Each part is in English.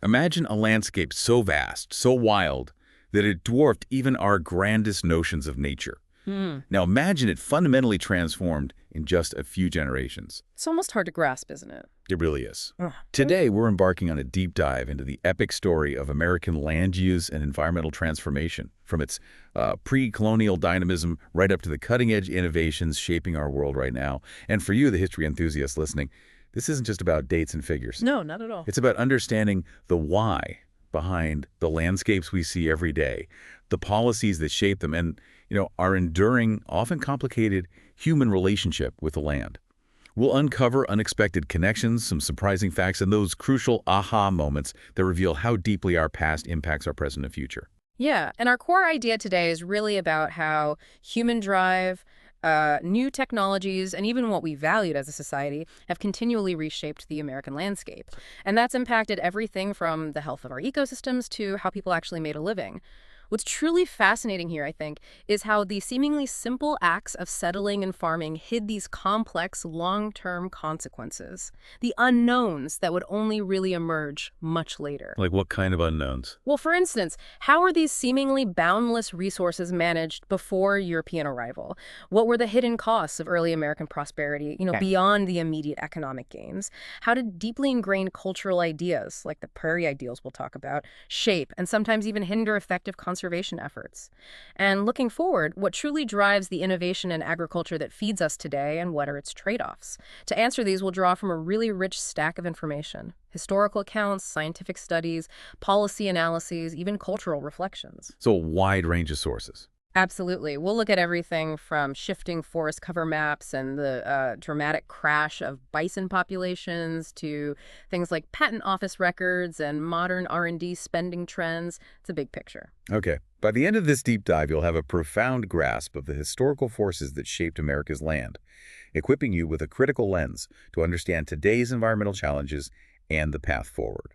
Imagine a landscape so vast, so wild, that it dwarfed even our grandest notions of nature. Hmm. Now imagine it fundamentally transformed in just a few generations. It's almost hard to grasp, isn't it? It really is. Ugh. Today, we're embarking on a deep dive into the epic story of American land use and environmental transformation, from its pre-colonial dynamism right up to the cutting-edge innovations shaping our world right now. And for you, the history enthusiast listening, this isn't just about dates and figures. No, not at all. It's about understanding the why behind the landscapes we see every day, the policies that shape them, and our enduring, often complicated human relationship with the land. We'll uncover unexpected connections, some surprising facts, and those crucial aha moments that reveal how deeply our past impacts our present and future. Yeah, and our core idea today is really about how human drive, new technologies, and even what we valued as a society have continually reshaped the American landscape. And that's impacted everything from the health of our ecosystems to how people actually made a living. What's truly fascinating here, I think, is how the seemingly simple acts of settling and farming hid these complex, long-term consequences, the unknowns that would only really emerge much later. Like what kind of unknowns? Well, for instance, how are these seemingly boundless resources managed before European arrival? What were the hidden costs of early American prosperity, beyond the immediate economic gains? How did deeply ingrained cultural ideas, like the prairie ideals we'll talk about, shape and sometimes even hinder effective conservation efforts? And looking forward, what truly drives the innovation in agriculture that feeds us today, and what are its trade-offs? To answer these, we'll draw from a really rich stack of information: historical accounts, scientific studies, policy analyses, even cultural reflections. So a wide range of sources. Absolutely. We'll look at everything from shifting forest cover maps and the dramatic crash of bison populations to things like patent office records and modern R&D spending trends. It's a big picture. Okay. By the end of this deep dive, you'll have a profound grasp of the historical forces that shaped America's land, equipping you with a critical lens to understand today's environmental challenges and the path forward.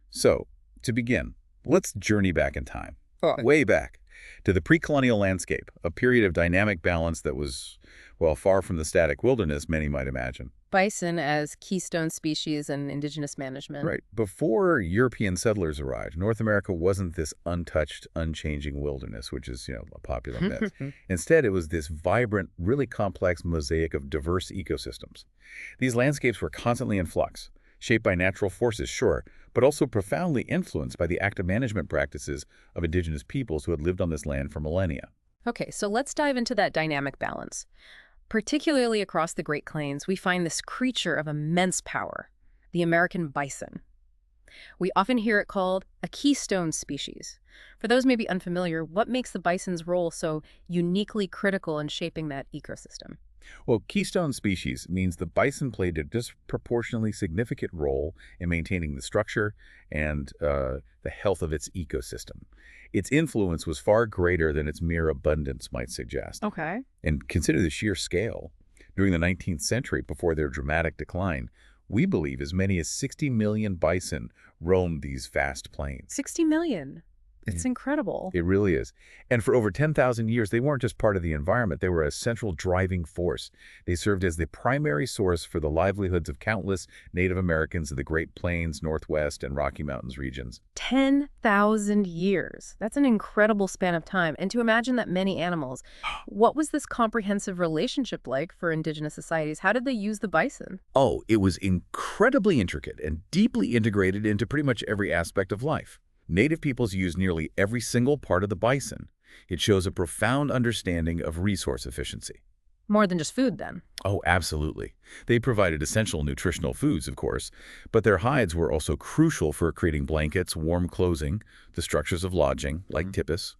So, to begin, let's journey back in time, way back, to the pre-colonial landscape, a period of dynamic balance that was, well, far from the static wilderness many might imagine. Bison as keystone species and indigenous management. Right. Before European settlers arrived, North America wasn't this untouched, unchanging wilderness, which is, a popular myth. Instead, it was this vibrant, really complex mosaic of diverse ecosystems. These landscapes were constantly in flux, shaped by natural forces, sure, but also profoundly influenced by the active management practices of indigenous peoples who had lived on this land for millennia. Okay, so let's dive into that dynamic balance. Particularly across the Great Plains, we find this creature of immense power, the American bison. We often hear it called a keystone species. For those maybe unfamiliar, what makes the bison's role so uniquely critical in shaping that ecosystem? Well, keystone species means the bison played a disproportionately significant role in maintaining the structure and the health of its ecosystem. Its influence was far greater than its mere abundance might suggest. Okay. And consider the sheer scale. During the 19th century, before their dramatic decline, we believe as many as 60 million bison roamed these vast plains. 60 million. It's incredible. It really is. And for over 10,000 years, they weren't just part of the environment. They were a central driving force. They served as the primary source for the livelihoods of countless Native Americans of the Great Plains, Northwest, and Rocky Mountains regions. 10,000 years. That's an incredible span of time. And to imagine that many animals, what was this comprehensive relationship like for indigenous societies? How did they use the bison? Oh, it was incredibly intricate and deeply integrated into pretty much every aspect of life. Native peoples use nearly every single part of the bison. It shows a profound understanding of resource efficiency. More than just food, then. Oh, absolutely. They provided essential nutritional foods, of course, but their hides were also crucial for creating blankets, warm clothing, the structures of lodging, like tipis.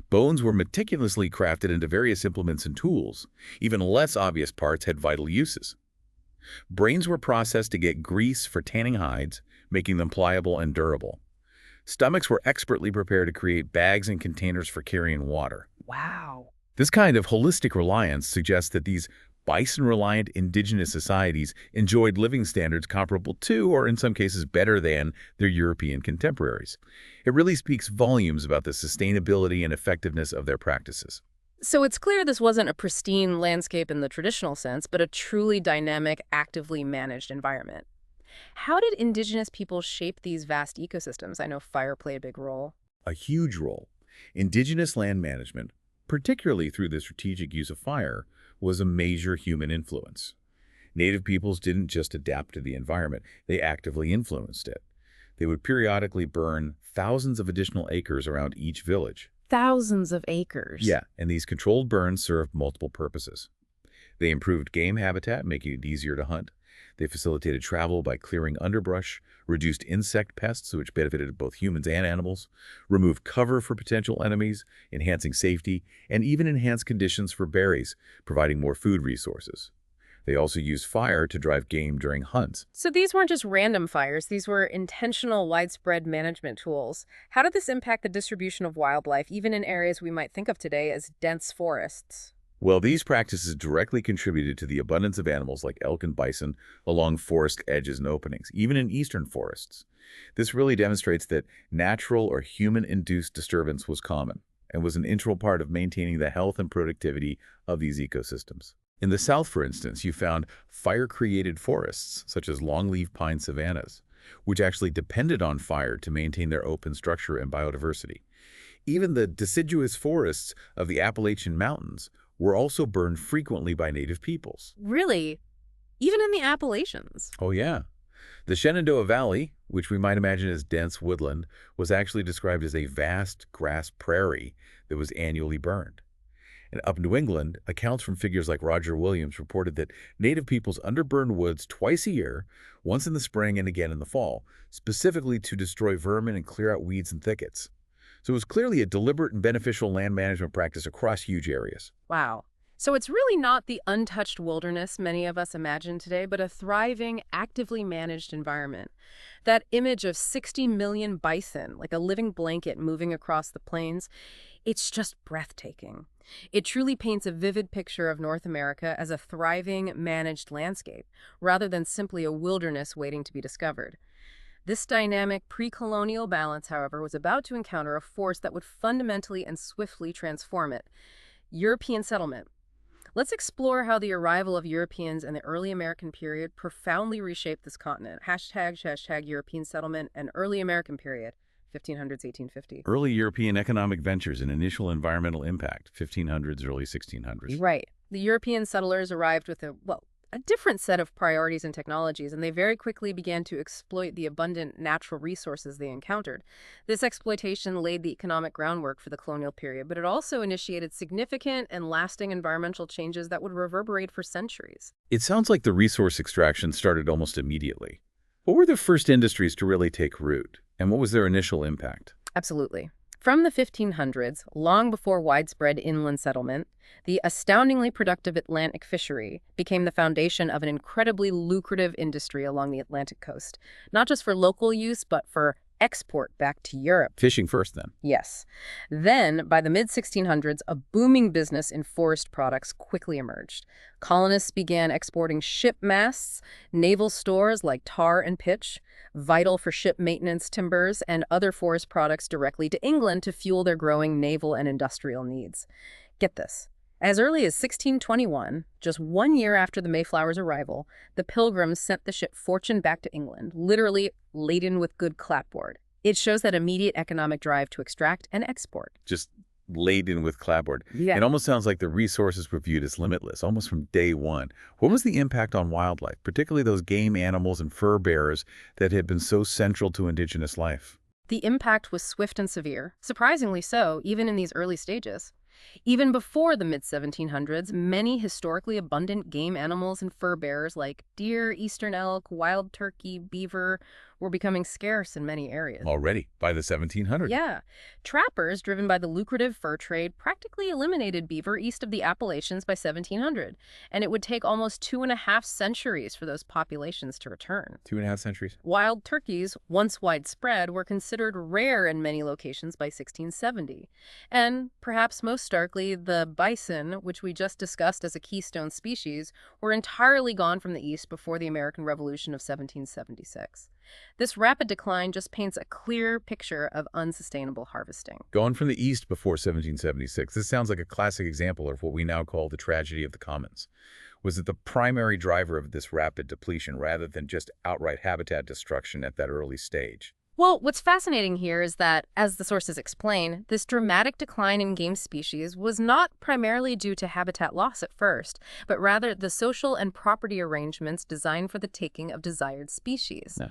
Bones were meticulously crafted into various implements and tools. Even less obvious parts had vital uses. Brains were processed to get grease for tanning hides, making them pliable and durable. Stomachs were expertly prepared to create bags and containers for carrying water. Wow. This kind of holistic reliance suggests that these bison-reliant indigenous societies enjoyed living standards comparable to, or in some cases better than, their European contemporaries. It really speaks volumes about the sustainability and effectiveness of their practices. So it's clear this wasn't a pristine landscape in the traditional sense, but a truly dynamic, actively managed environment. How did indigenous people shape these vast ecosystems? I know fire played a big role. A huge role. Indigenous land management, particularly through the strategic use of fire, was a major human influence. Native peoples didn't just adapt to the environment, they actively influenced it. They would periodically burn thousands of additional acres around each village. Thousands of acres. Yeah, and these controlled burns served multiple purposes. They improved game habitat, making it easier to hunt. They facilitated travel by clearing underbrush, reduced insect pests, which benefited both humans and animals, removed cover for potential enemies, enhancing safety, and even enhanced conditions for berries, providing more food resources. They also used fire to drive game during hunts. So these weren't just random fires, these were intentional, widespread management tools. How did this impact the distribution of wildlife, even in areas we might think of today as dense forests? Well, these practices directly contributed to the abundance of animals like elk and bison along forest edges and openings, even in eastern forests. This really demonstrates that natural or human-induced disturbance was common and was an integral part of maintaining the health and productivity of these ecosystems. In the South, for instance, you found fire-created forests, such as longleaf pine savannas, which actually depended on fire to maintain their open structure and biodiversity. Even the deciduous forests of the Appalachian Mountains were also burned frequently by native peoples. Really? Even in the Appalachians? Oh, yeah. The Shenandoah Valley, which we might imagine as dense woodland, was actually described as a vast grass prairie that was annually burned. And up New England, accounts from figures like Roger Williams reported that native peoples underburned woods twice a year, once in the spring and again in the fall, specifically to destroy vermin and clear out weeds and thickets. So it was clearly a deliberate and beneficial land management practice across huge areas. Wow. So it's really not the untouched wilderness many of us imagine today, but a thriving, actively managed environment. That image of 60 million bison, like a living blanket moving across the plains, it's just breathtaking. It truly paints a vivid picture of North America as a thriving, managed landscape, rather than simply a wilderness waiting to be discovered. This dynamic pre-colonial balance, however, was about to encounter a force that would fundamentally and swiftly transform it: European settlement. Let's explore how the arrival of Europeans in the early American period profoundly reshaped this continent. Hashtag European settlement and early American period, 1500s, 1850. Early European economic ventures and initial environmental impact, 1500s, early 1600s. Right. The European settlers arrived with a different set of priorities and technologies, and they very quickly began to exploit the abundant natural resources they encountered. This exploitation laid the economic groundwork for the colonial period, but it also initiated significant and lasting environmental changes that would reverberate for centuries. It sounds like the resource extraction started almost immediately. What were the first industries to really take root, and what was their initial impact? Absolutely. From the 1500s, long before widespread inland settlement, the astoundingly productive Atlantic fishery became the foundation of an incredibly lucrative industry along the Atlantic coast, not just for local use, but for export back to Europe. Fishing first, then. Yes. Then, by the mid-1600s, a booming business in forest products quickly emerged. Colonists began exporting ship masts, naval stores like tar and pitch, vital for ship maintenance timbers, and other forest products directly to England to fuel their growing naval and industrial needs. Get this. As early as 1621, just 1 year after the Mayflower's arrival, the Pilgrims sent the ship Fortune back to England, literally laden with good clapboard. It shows that immediate economic drive to extract and export. Just laden with clapboard. Yeah. It almost sounds like the resources were viewed as limitless, almost from day one. What was the impact on wildlife, particularly those game animals and fur bearers that had been so central to indigenous life? The impact was swift and severe, surprisingly so, even in these early stages. Even before the mid-1700s, many historically abundant game animals and fur bearers like deer, eastern elk, wild turkey, beaver were becoming scarce in many areas. Already, by the 1700s. Yeah. Trappers, driven by the lucrative fur trade, practically eliminated beaver east of the Appalachians by 1700, and it would take almost 2.5 centuries for those populations to return. 2.5 centuries. Wild turkeys, once widespread, were considered rare in many locations by 1670. And, perhaps most starkly, the bison, which we just discussed as a keystone species, were entirely gone from the east before the American Revolution of 1776. This rapid decline just paints a clear picture of unsustainable harvesting. Gone from the east before 1776. This sounds like a classic example of what we now call the tragedy of the commons. Was it the primary driver of this rapid depletion rather than just outright habitat destruction at that early stage? Well, what's fascinating here is that, as the sources explain, this dramatic decline in game species was not primarily due to habitat loss at first, but rather the social and property arrangements designed for the taking of desired species. Yeah.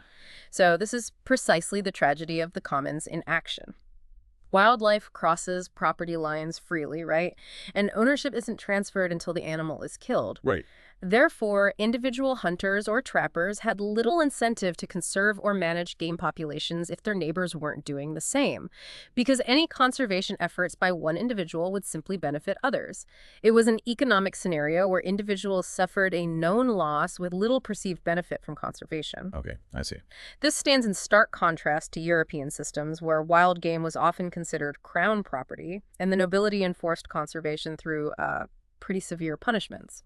So this is precisely the tragedy of the commons in action. Wildlife crosses property lines freely, right? And ownership isn't transferred until the animal is killed. Right. Therefore, individual hunters or trappers had little incentive to conserve or manage game populations if their neighbors weren't doing the same, because any conservation efforts by one individual would simply benefit others. It was an economic scenario where individuals suffered a known loss with little perceived benefit from conservation. Okay, I see. This stands in stark contrast to European systems where wild game was often considered crown property, and the nobility enforced conservation through pretty severe punishments.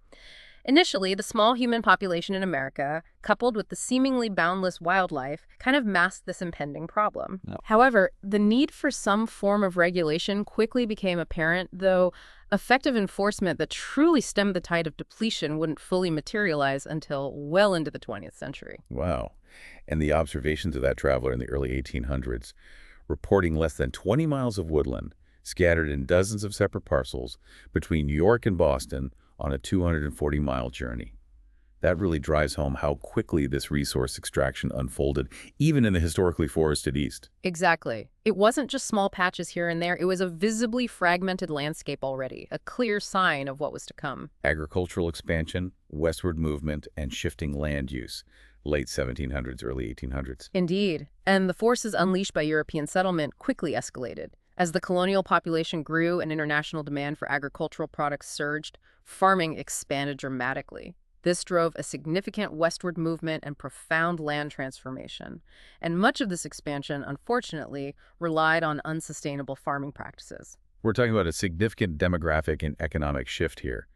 Initially, the small human population in America, coupled with the seemingly boundless wildlife, kind of masked this impending problem. No. However, the need for some form of regulation quickly became apparent, though effective enforcement that truly stemmed the tide of depletion wouldn't fully materialize until well into the 20th century. Wow. And the observations of that traveler in the early 1800s, reporting less than 20 miles of woodland, scattered in dozens of separate parcels between New York and Boston, on a 240-mile journey. That really drives home how quickly this resource extraction unfolded, even in the historically forested East. Exactly. It wasn't just small patches here and there. It was a visibly fragmented landscape already, a clear sign of what was to come. Agricultural expansion, westward movement, and shifting land use. Late 1700s, early 1800s. Indeed. And the forces unleashed by European settlement quickly escalated. As the colonial population grew and international demand for agricultural products surged, farming expanded dramatically. This drove a significant westward movement and profound land transformation. And much of this expansion, unfortunately, relied on unsustainable farming practices. We're talking about a significant demographic and economic shift here.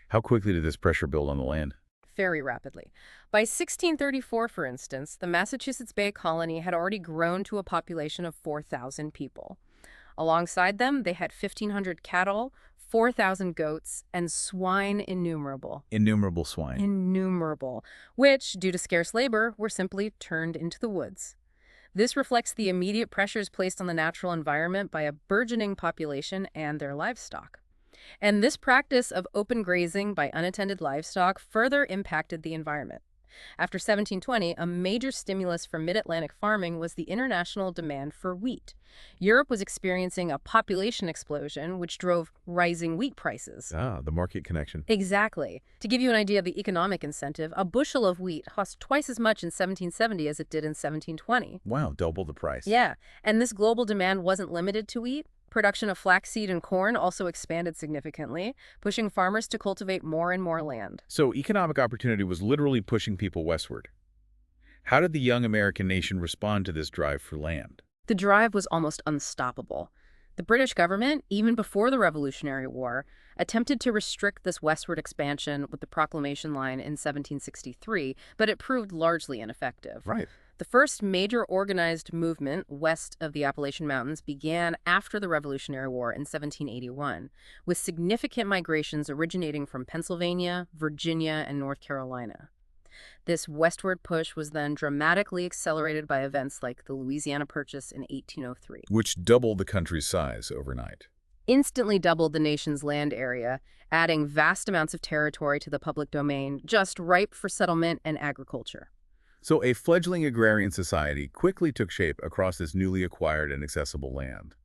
How quickly did this pressure build on the land? Very rapidly. By 1634, for instance, the Massachusetts Bay Colony had already grown to a population of 4,000 people. Alongside them, they had 1,500 cattle, 4,000 goats, and swine innumerable. Innumerable swine. Innumerable, which, due to scarce labor, were simply turned into the woods. This reflects the immediate pressures placed on the natural environment by a burgeoning population and their livestock. And this practice of open grazing by unattended livestock further impacted the environment. After 1720, a major stimulus for mid-Atlantic farming was the international demand for wheat. Europe was experiencing a population explosion, which drove rising wheat prices. Ah, the market connection. Exactly. To give you an idea of the economic incentive, a bushel of wheat cost twice as much in 1770 as it did in 1720. Wow, double the price. Yeah, and this global demand wasn't limited to wheat. Production of flaxseed and corn also expanded significantly, pushing farmers to cultivate more and more land. So economic opportunity was literally pushing people westward. How did the young American nation respond to this drive for land? The drive was almost unstoppable. The British government, even before the Revolutionary War, attempted to restrict this westward expansion with the Proclamation Line in 1763, but it proved largely ineffective. Right. The first major organized movement west of the Appalachian Mountains began after the Revolutionary War in 1781, with significant migrations originating from Pennsylvania, Virginia, and North Carolina. This westward push was then dramatically accelerated by events like the Louisiana Purchase in 1803. Which doubled the country's size overnight. Instantly doubled the nation's land area, adding vast amounts of territory to the public domain, just ripe for settlement and agriculture. So a fledgling agrarian society quickly took shape across this newly acquired and accessible land.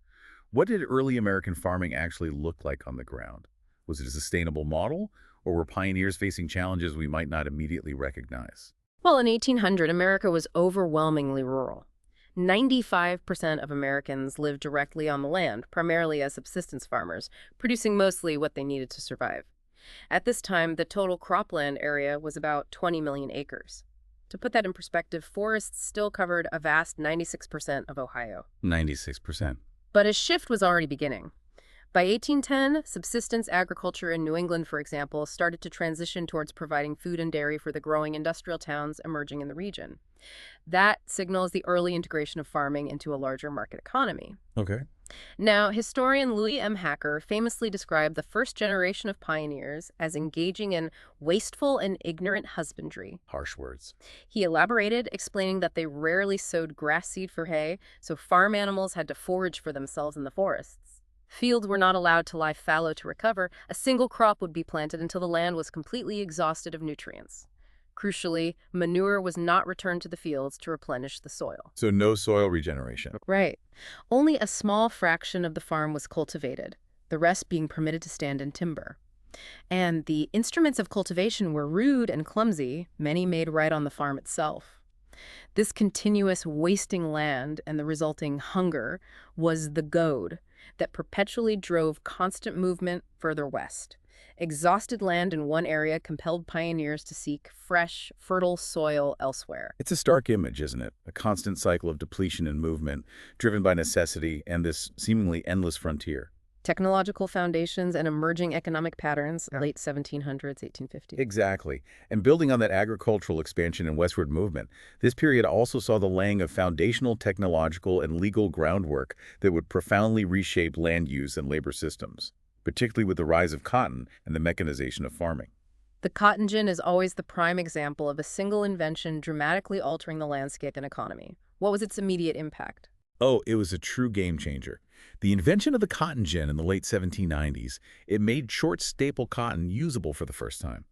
What did early American farming actually look like on the ground? Was it a sustainable model, or were pioneers facing challenges we might not immediately recognize? Well, in 1800, America was overwhelmingly rural. 95% of Americans lived directly on the land, primarily as subsistence farmers, producing mostly what they needed to survive. At this time, the total cropland area was about 20 million acres. To put that in perspective, forests still covered a vast 96% of Ohio. 96%. But a shift was already beginning. By 1810, subsistence agriculture in New England, for example, started to transition towards providing food and dairy for the growing industrial towns emerging in the region. That signals the early integration of farming into a larger market economy. Okay. Now, historian Louis M. Hacker famously described the first generation of pioneers as engaging in wasteful and ignorant husbandry. Harsh words. He elaborated, explaining that they rarely sowed grass seed for hay, so farm animals had to forage for themselves in the forests. Fields were not allowed to lie fallow to recover. A single crop would be planted until the land was completely exhausted of nutrients. Crucially, manure was not returned to the fields to replenish the soil. So no soil regeneration. Right. Only a small fraction of the farm was cultivated, the rest being permitted to stand in timber. And the instruments of cultivation were rude and clumsy, many made right on the farm itself. This continuous wasting land and the resulting hunger was the goad that perpetually drove constant movement further west. Exhausted land in one area compelled pioneers to seek fresh, fertile soil elsewhere. It's a stark image, isn't it? A constant cycle of depletion and movement, driven by necessity and this seemingly endless frontier. Technological foundations and emerging economic patterns, late 1700s, 1850s. Exactly. And building on that agricultural expansion and westward movement, this period also saw the laying of foundational technological and legal groundwork that would profoundly reshape land use and labor systems, particularly with the rise of cotton and the mechanization of farming. The cotton gin is always the prime example of a single invention dramatically altering the landscape and economy. What was its immediate impact? Oh, it was a true game changer. The invention of the cotton gin in the late 1790s, it made short staple cotton usable for the first time.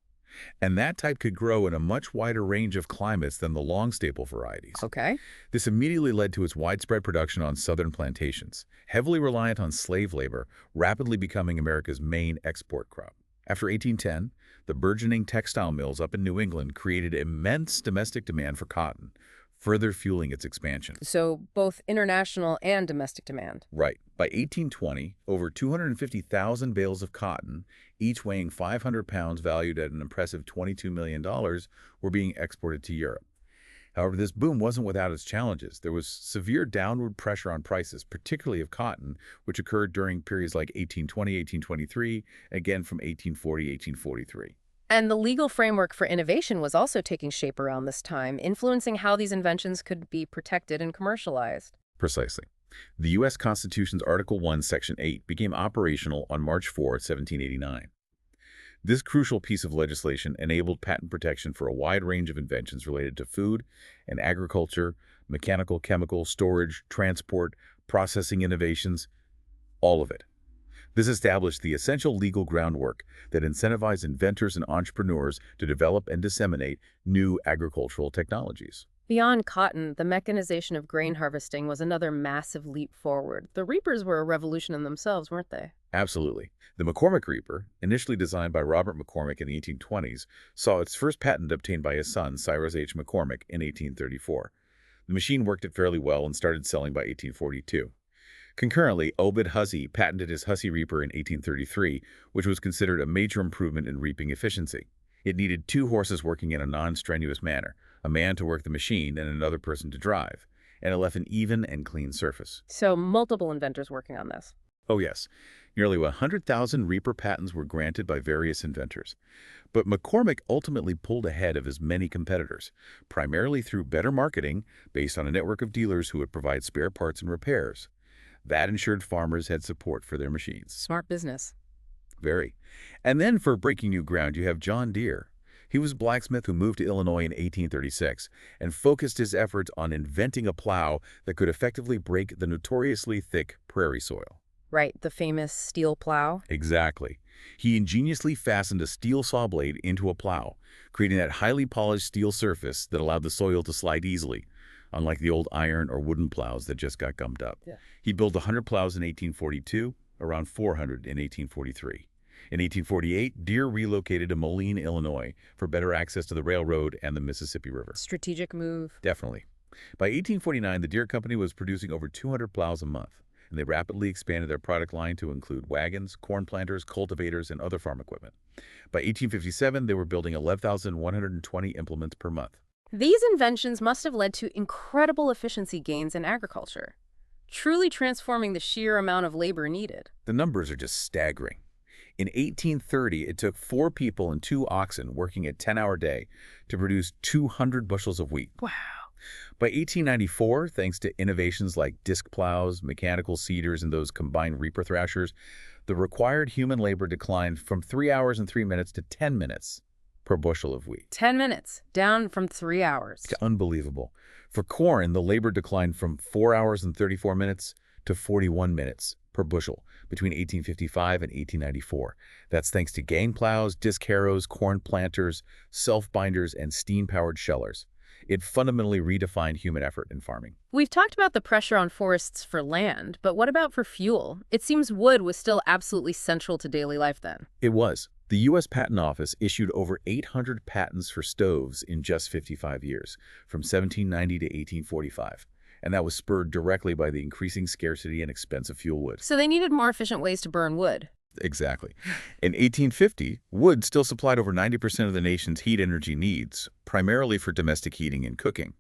And that type could grow in a much wider range of climates than the long staple varieties. Okay. This immediately led to its widespread production on southern plantations, heavily reliant on slave labor, rapidly becoming America's main export crop. After 1810, the burgeoning textile mills up in New England created immense domestic demand for cotton, further fueling its expansion. So both international and domestic demand. Right. By 1820, over 250,000 bales of cotton, each weighing 500 pounds valued at an impressive $22 million, were being exported to Europe. However, this boom wasn't without its challenges. There was severe downward pressure on prices, particularly of cotton, which occurred during periods like 1820, 1823, again from 1840, 1843. And the legal framework for innovation was also taking shape around this time, influencing how these inventions could be protected and commercialized. Precisely. The U.S. Constitution's Article 1, Section 8 became operational on March 4, 1789. This crucial piece of legislation enabled patent protection for a wide range of inventions related to food and agriculture, mechanical, chemical, storage, transport, processing innovations, all of it. This established the essential legal groundwork that incentivized inventors and entrepreneurs to develop and disseminate new agricultural technologies. Beyond cotton, the mechanization of grain harvesting was another massive leap forward. The reapers were a revolution in themselves, weren't they? Absolutely. The McCormick reaper, initially designed by Robert McCormick in the 1820s, saw its first patent obtained by his son, Cyrus H. McCormick, in 1834. The machine worked it fairly well and started selling by 1842. Concurrently, Obed Hussey patented his Hussey reaper in 1833, which was considered a major improvement in reaping efficiency. It needed two horses working in a non-strenuous manner, a man to work the machine and another person to drive, and it left an even and clean surface. So multiple inventors working on this. Oh yes, nearly 100,000 reaper patents were granted by various inventors. But McCormick ultimately pulled ahead of his many competitors, primarily through better marketing based on a network of dealers who would provide spare parts and repairs. That ensured farmers had support for their machines. Smart business. Very. And then for breaking new ground, you have John Deere. He was a blacksmith who moved to Illinois in 1836 and focused his efforts on inventing a plow that could effectively break the notoriously thick prairie soil. Right, the famous steel plow. Exactly. He ingeniously fastened a steel saw blade into a plow, creating that highly polished steel surface that allowed the soil to slide easily, unlike the old iron or wooden plows that just got gummed up. Yeah. He built 100 plows in 1842, around 400 in 1843. In 1848, Deere relocated to Moline, Illinois, for better access to the railroad and the Mississippi River. Strategic move. Definitely. By 1849, the Deere Company was producing over 200 plows a month, and they rapidly expanded their product line to include wagons, corn planters, cultivators, and other farm equipment. By 1857, they were building 11,120 implements per month. These inventions must have led to incredible efficiency gains in agriculture. truly transforming the sheer amount of labor needed. The numbers are just staggering. In 1830, it took 4 people and 2 oxen working a 10-hour day to produce 200 bushels of wheat. Wow. By 1894, thanks to innovations like disc plows, mechanical seeders, and those combined reaper thrashers, the required human labor declined from 3 hours and 3 minutes to 10 minutes per bushel of wheat. 10 minutes, down from 3 hours. It's unbelievable. For corn, the labor declined from 4 hours and 34 minutes to 41 minutes per bushel between 1855 and 1894. That's thanks to gang plows, disc harrows, corn planters, self-binders, and steam-powered shellers. It fundamentally redefined human effort in farming. We've talked about the pressure on forests for land, but what about for fuel? It seems wood was still absolutely central to daily life then. It was. The U.S. Patent Office issued over 800 patents for stoves in just 55 years, from 1790 to 1845. And that was spurred directly by the increasing scarcity and expense of fuel wood. So they needed more efficient ways to burn wood. Exactly. In 1850, wood still supplied over 90% of the nation's heat energy needs, primarily for domestic heating and cooking.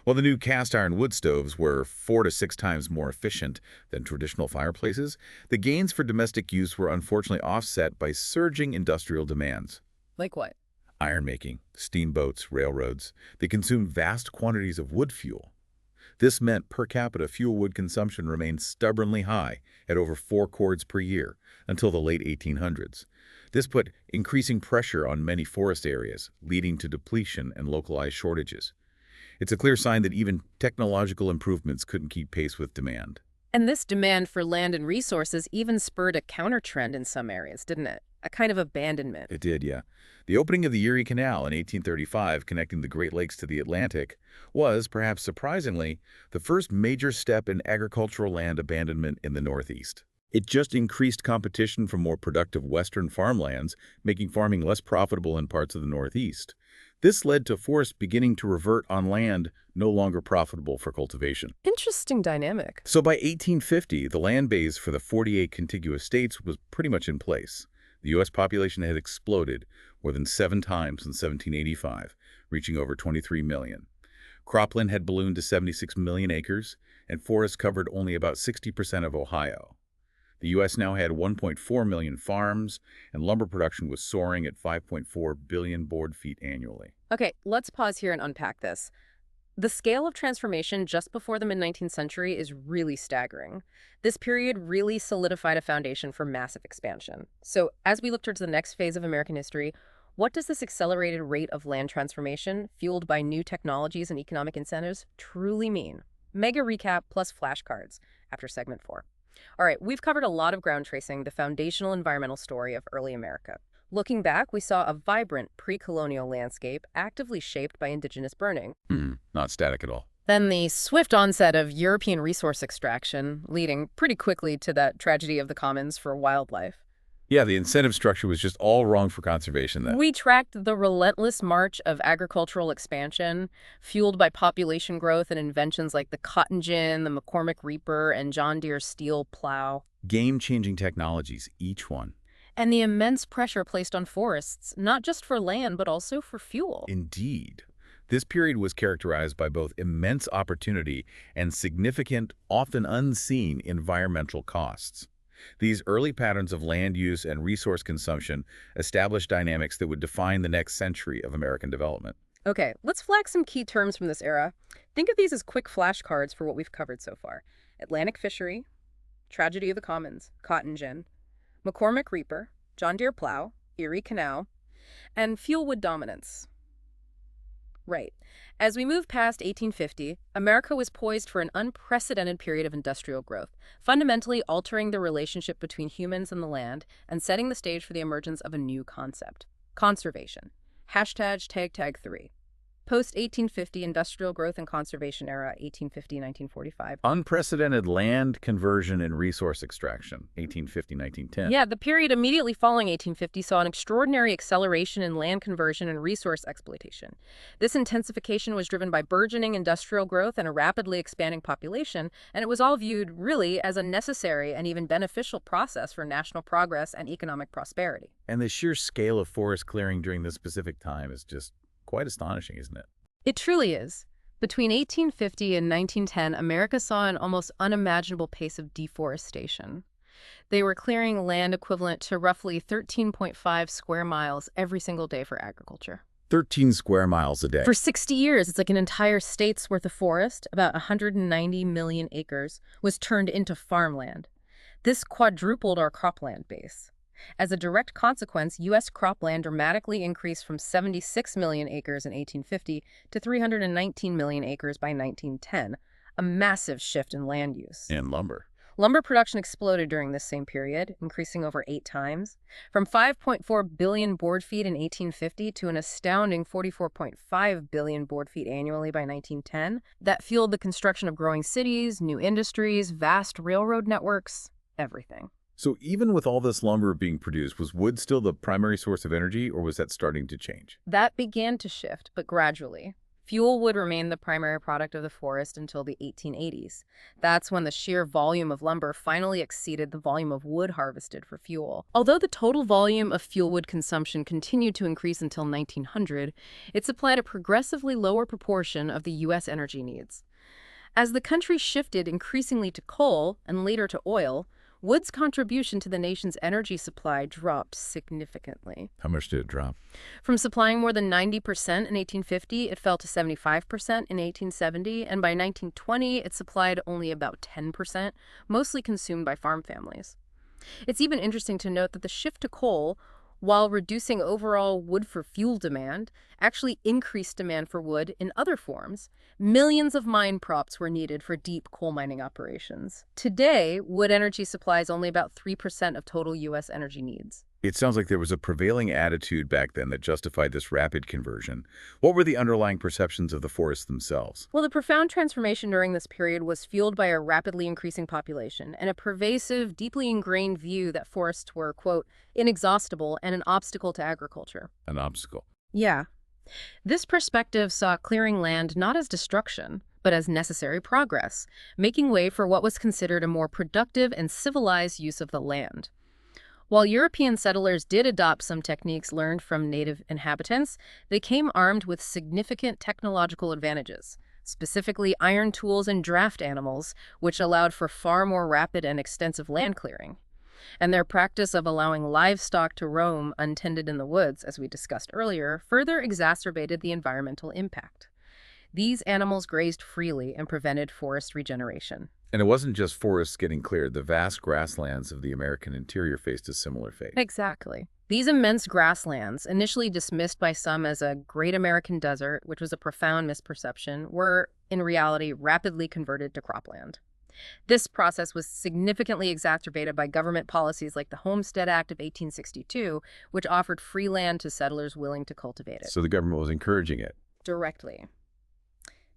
While the new cast-iron wood stoves were 4 to 6 times more efficient than traditional fireplaces, the gains for domestic use were unfortunately offset by surging industrial demands. Like what? Iron-making, steamboats, railroads. They consumed vast quantities of wood fuel. This meant per capita fuel wood consumption remained stubbornly high at over 4 cords per year until the late 1800s. This put increasing pressure on many forest areas, leading to depletion and localized shortages. It's a clear sign that even technological improvements couldn't keep pace with demand. And this demand for land and resources even spurred a counter-trend in some areas, didn't it? A kind of abandonment. It did, yeah. The opening of the Erie Canal in 1835, connecting the Great Lakes to the Atlantic, was, perhaps surprisingly, the first major step in agricultural land abandonment in the Northeast. It just increased competition from more productive western farmlands, making farming less profitable in parts of the Northeast. This led to forests beginning to revert on land no longer profitable for cultivation. Interesting dynamic. So by 1850, the land base for the 48 contiguous states was pretty much in place. The U.S. population had exploded more than 7 times in 1785, reaching over 23 million. Cropland had ballooned to 76 million acres, and forests covered only about 60% of Ohio. The U.S. now had 1.4 million farms, and lumber production was soaring at 5.4 billion board feet annually. Okay, let's pause here and unpack this. The scale of transformation just before the mid-19th century is really staggering. This period really solidified a foundation for massive expansion. So as we look towards the next phase of American history, what does this accelerated rate of land transformation, fueled by new technologies and economic incentives, truly mean? Mega recap plus flashcards after segment 4. All right, we've covered a lot of ground tracing the foundational environmental story of early America. Looking back, we saw a vibrant pre-colonial landscape actively shaped by indigenous burning. Not static at all. Then the swift onset of European resource extraction, leading pretty quickly to that tragedy of the commons for wildlife. Yeah, the incentive structure was just all wrong for conservation then. We tracked the relentless march of agricultural expansion, fueled by population growth and inventions like the cotton gin, the McCormick reaper, and John Deere steel plow. Game-changing technologies, each one. And the immense pressure placed on forests, not just for land, but also for fuel. Indeed. This period was characterized by both immense opportunity and significant, often unseen, environmental costs. These early patterns of land use and resource consumption established dynamics that would define the next century of American development. Okay, let's flag some key terms from this era. Think of these as quick flashcards for what we've covered so far. Atlantic fishery, tragedy of the commons, cotton gin, McCormick reaper, John Deere plow, Erie Canal, and fuel wood dominance. Right. As we move past 1850, America was poised for an unprecedented period of industrial growth, fundamentally altering the relationship between humans and the land and setting the stage for the emergence of a new concept: conservation. #tag 3. Post-1850 industrial growth and conservation era, 1850-1945. Unprecedented land conversion and resource extraction, 1850-1910. Yeah, the period immediately following 1850 saw an extraordinary acceleration in land conversion and resource exploitation. This intensification was driven by burgeoning industrial growth and a rapidly expanding population, and it was all viewed, really, as a necessary and even beneficial process for national progress and economic prosperity. And the sheer scale of forest clearing during this specific time is just quite astonishing, isn't it? It truly is. Between 1850 and 1910, America saw an almost unimaginable pace of deforestation. They were clearing land equivalent to roughly 13.5 square miles every single day for agriculture. 13 square miles a day. For 60 years, it's like an entire state's worth of forest, about 190 million acres, was turned into farmland. This quadrupled our cropland base. As a direct consequence, U.S. cropland dramatically increased from 76 million acres in 1850 to 319 million acres by 1910, a massive shift in land use. And lumber. Lumber production exploded during this same period, increasing over 8 times, from 5.4 billion board feet in 1850 to an astounding 44.5 billion board feet annually by 1910. That fueled the construction of growing cities, new industries, vast railroad networks, everything. So even with all this lumber being produced, was wood still the primary source of energy, or was that starting to change? That began to shift, but gradually. Fuel would remain the primary product of the forest until the 1880s. That's when the sheer volume of lumber finally exceeded the volume of wood harvested for fuel. Although the total volume of fuel wood consumption continued to increase until 1900, it supplied a progressively lower proportion of the U.S. energy needs. As the country shifted increasingly to coal and later to oil, wood's contribution to the nation's energy supply dropped significantly. How much did it drop? From supplying more than 90% in 1850, it fell to 75% in 1870, and by 1920, it supplied only about 10%, mostly consumed by farm families. It's even interesting to note that the shift to coal, while reducing overall wood for fuel demand, actually increased demand for wood in other forms. Millions of mine props were needed for deep coal mining operations. Today, wood energy supplies only about 3% of total U.S. energy needs. It sounds like there was a prevailing attitude back then that justified this rapid conversion. What were the underlying perceptions of the forests themselves? Well, the profound transformation during this period was fueled by a rapidly increasing population and a pervasive, deeply ingrained view that forests were, quote, inexhaustible and an obstacle to agriculture. An obstacle. Yeah. This perspective saw clearing land not as destruction, but as necessary progress, making way for what was considered a more productive and civilized use of the land. While European settlers did adopt some techniques learned from native inhabitants, they came armed with significant technological advantages, specifically iron tools and draft animals, which allowed for far more rapid and extensive land clearing. And their practice of allowing livestock to roam untended in the woods, as we discussed earlier, further exacerbated the environmental impact. These animals grazed freely and prevented forest regeneration. And it wasn't just forests getting cleared. The vast grasslands of the American interior faced a similar fate. Exactly. These immense grasslands, initially dismissed by some as a great American desert, which was a profound misperception, were, in reality, rapidly converted to cropland. This process was significantly exacerbated by government policies like the Homestead Act of 1862, which offered free land to settlers willing to cultivate it. So the government was encouraging it. Directly.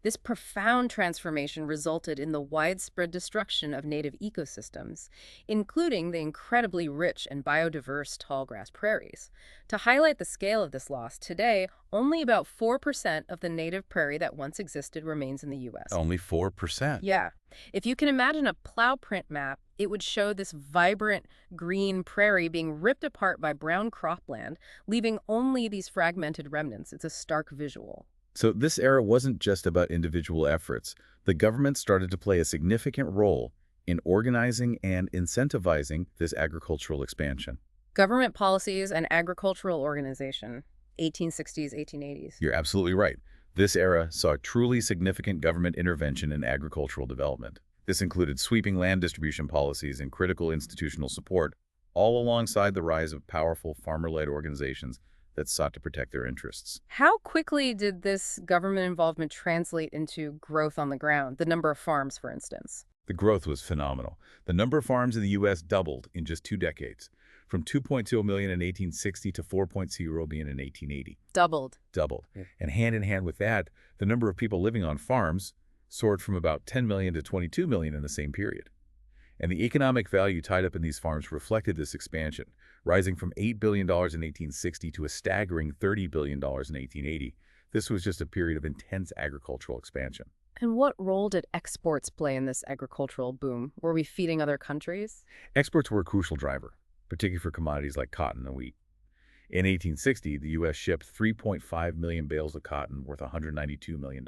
This profound transformation resulted in the widespread destruction of native ecosystems, including the incredibly rich and biodiverse tallgrass prairies. To highlight the scale of this loss, today, only about 4% of the native prairie that once existed remains in the U.S. Only 4%? Yeah. If you can imagine a plow print map, it would show this vibrant green prairie being ripped apart by brown cropland, leaving only these fragmented remnants. It's a stark visual. So this era wasn't just about individual efforts. The government started to play a significant role in organizing and incentivizing this agricultural expansion. Government policies and agricultural organization, 1860s, 1880s. You're absolutely right. This era saw truly significant government intervention in agricultural development. This included sweeping land distribution policies and critical institutional support, all alongside the rise of powerful farmer-led organizations that sought to protect their interests. How quickly did this government involvement translate into growth on the ground, the number of farms, for instance? The growth was phenomenal. The number of farms in the U.S. doubled in just 2 decades, from 2.2 million in 1860 to 4.0 million in 1880. Doubled. Yeah. And hand in hand with that, the number of people living on farms soared from about 10 million to 22 million in the same period. And the economic value tied up in these farms reflected this expansion, rising from $8 billion in 1860 to a staggering $30 billion in 1880. This was just a period of intense agricultural expansion. And what role did exports play in this agricultural boom? Were we feeding other countries? Exports were a crucial driver, particularly for commodities like cotton and wheat. In 1860, the U.S. shipped 3.5 million bales of cotton worth $192 million.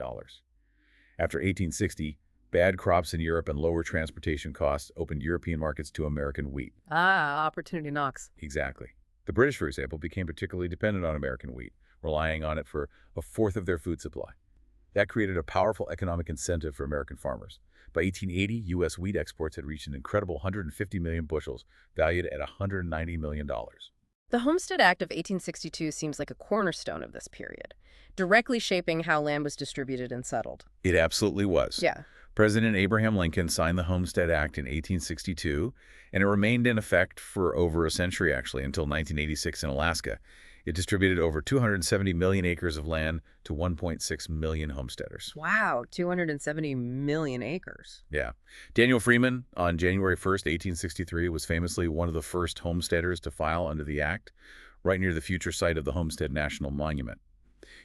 After 1860, bad crops in Europe and lower transportation costs opened European markets to American wheat. Ah, opportunity knocks. Exactly. The British, for example, became particularly dependent on American wheat, relying on it for a fourth of their food supply. That created a powerful economic incentive for American farmers. By 1880, U.S. wheat exports had reached an incredible 150 million bushels, valued at $190 million. The Homestead Act of 1862 seems like a cornerstone of this period, directly shaping how land was distributed and settled. It absolutely was. Yeah. President Abraham Lincoln signed the Homestead Act in 1862, and it remained in effect for over a century, actually, until 1986 in Alaska. It distributed over 270 million acres of land to 1.6 million homesteaders. Wow, 270 million acres. Yeah. Daniel Freeman, on January 1st, 1863, was famously one of the first homesteaders to file under the act, right near the future site of the Homestead National Monument.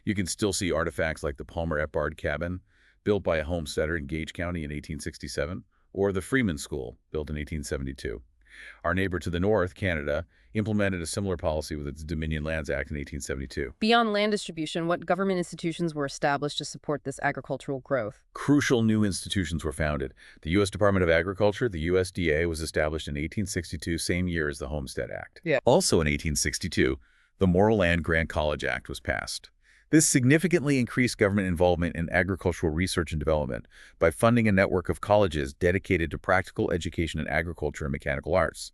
You can still see artifacts like the Palmer Epard cabin, built by a homesteader in Gage County in 1867, or the Freeman School, built in 1872. Our neighbor to the north, Canada, implemented a similar policy with its Dominion Lands Act in 1872. Beyond land distribution, what government institutions were established to support this agricultural growth? Crucial new institutions were founded. The U.S. Department of Agriculture, the USDA, was established in 1862, same year as the Homestead Act. Yeah. Also in 1862, the Morrill Land Grant College Act was passed. This significantly increased government involvement in agricultural research and development by funding a network of colleges dedicated to practical education in agriculture and mechanical arts.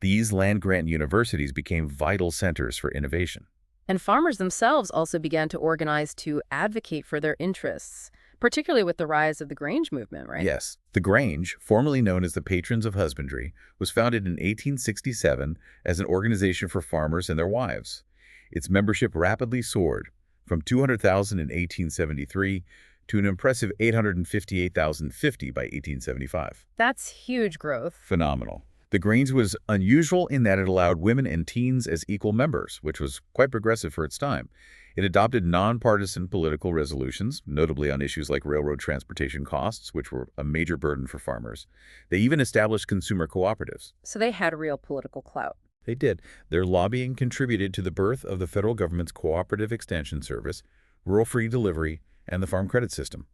These land-grant universities became vital centers for innovation. And farmers themselves also began to organize to advocate for their interests, particularly with the rise of the Grange movement, right? Yes. The Grange, formerly known as the Patrons of Husbandry, was founded in 1867 as an organization for farmers and their wives. Its membership rapidly soared, from 200,000 in 1873 to an impressive 858,050 by 1875. That's huge growth. Phenomenal. The Grange was unusual in that it allowed women and teens as equal members, which was quite progressive for its time. It adopted nonpartisan political resolutions, notably on issues like railroad transportation costs, which were a major burden for farmers. They even established consumer cooperatives. So they had real political clout. They did. Their lobbying contributed to the birth of the federal government's Cooperative Extension Service, Rural Free Delivery, and the Farm Credit System.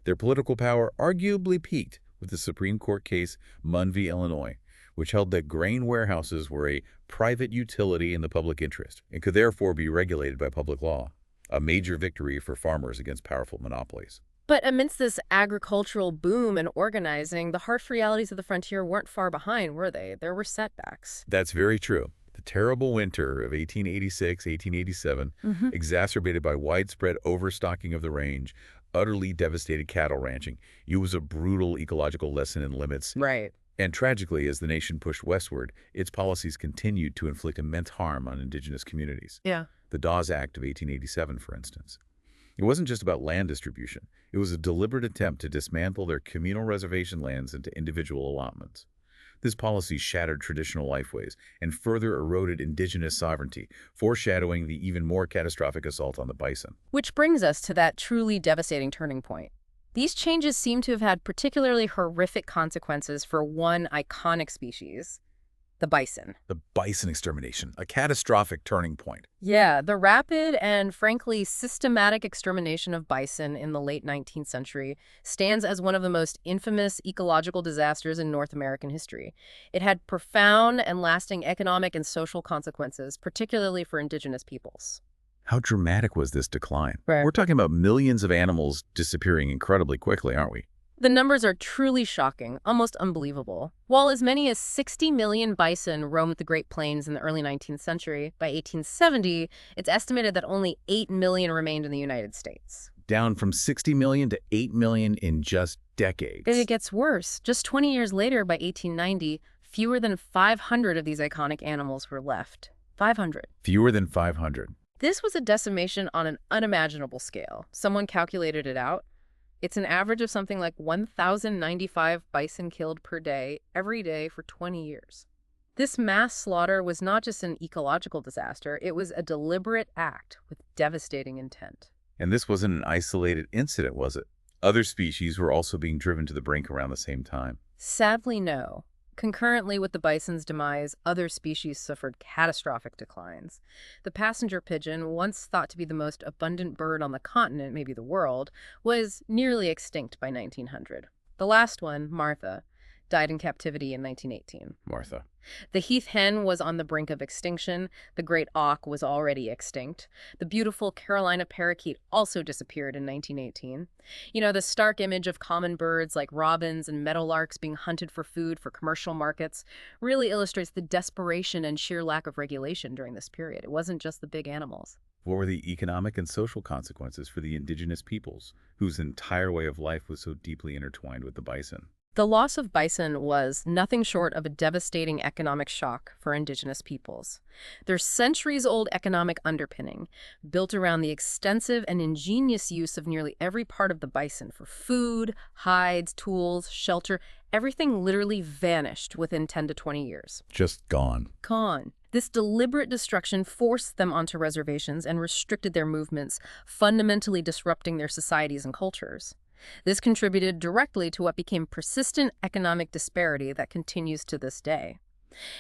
Their political power arguably peaked with the Supreme Court case Munn v. Illinois, which held that grain warehouses were a private utility in the public interest and could therefore be regulated by public law, a major victory for farmers against powerful monopolies. But amidst this agricultural boom and organizing, the harsh realities of the frontier weren't far behind, were they? There were setbacks. That's very true. The terrible winter of 1886-1887, exacerbated by widespread overstocking of the range, utterly devastated cattle ranching. It was a brutal ecological lesson in limits. Right. And tragically, as the nation pushed westward, its policies continued to inflict immense harm on indigenous communities. Yeah. The Dawes Act of 1887, for instance. It wasn't just about land distribution. It was a deliberate attempt to dismantle their communal reservation lands into individual allotments. This policy shattered traditional lifeways and further eroded indigenous sovereignty, foreshadowing the even more catastrophic assault on the bison. Which brings us to that truly devastating turning point. These changes seem to have had particularly horrific consequences for one iconic species, the bison. The bison extermination, a catastrophic turning point. Yeah, the rapid and, frankly, systematic extermination of bison in the late 19th century stands as one of the most infamous ecological disasters in North American history. It had profound and lasting economic and social consequences, particularly for indigenous peoples. How dramatic was this decline? Right. We're talking about millions of animals disappearing incredibly quickly, aren't we? The numbers are truly shocking, almost unbelievable. While as many as 60 million bison roamed the Great Plains in the early 19th century, by 1870, it's estimated that only 8 million remained in the United States. Down from 60 million to 8 million in just decades. And it gets worse. Just 20 years later, by 1890, fewer than 500 of these iconic animals were left. 500. Fewer than 500. This was a decimation on an unimaginable scale. Someone calculated it out. It's an average of something like 1,095 bison killed per day, every day for 20 years. This mass slaughter was not just an ecological disaster, it was a deliberate act with devastating intent. And this wasn't an isolated incident, was it? Other species were also being driven to the brink around the same time. Sadly, no. Concurrently with the bison's demise, other species suffered catastrophic declines. The passenger pigeon, once thought to be the most abundant bird on the continent, maybe the world, was nearly extinct by 1900. The last one, Martha, died in captivity in 1918. Martha. The heath hen was on the brink of extinction. The great auk was already extinct. The beautiful Carolina parakeet also disappeared in 1918. The stark image of common birds like robins and meadowlarks being hunted for food for commercial markets really illustrates the desperation and sheer lack of regulation during this period. It wasn't just the big animals. What were the economic and social consequences for the indigenous peoples, whose entire way of life was so deeply intertwined with the bison? The loss of bison was nothing short of a devastating economic shock for indigenous peoples. Their centuries-old economic underpinning, built around the extensive and ingenious use of nearly every part of the bison for food, hides, tools, shelter, everything literally vanished within 10 to 20 years. Just gone. Gone. This deliberate destruction forced them onto reservations and restricted their movements, fundamentally disrupting their societies and cultures. This contributed directly to what became persistent economic disparity that continues to this day.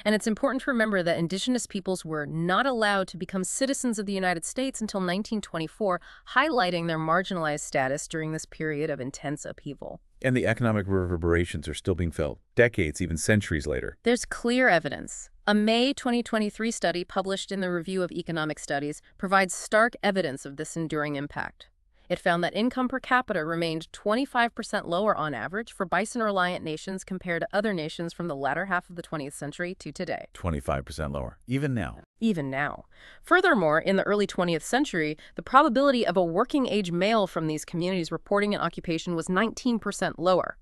And it's important to remember that indigenous peoples were not allowed to become citizens of the United States until 1924, highlighting their marginalized status during this period of intense upheaval. And the economic reverberations are still being felt, decades, even centuries later. There's clear evidence. A May 2023 study published in the Review of Economic Studies provides stark evidence of this enduring impact. It found that income per capita remained 25% lower on average for bison-reliant nations compared to other nations from the latter half of the 20th century to today. 25% lower, even now. Even now. Furthermore, in the early 20th century, the probability of a working-age male from these communities reporting an occupation was 19% lower,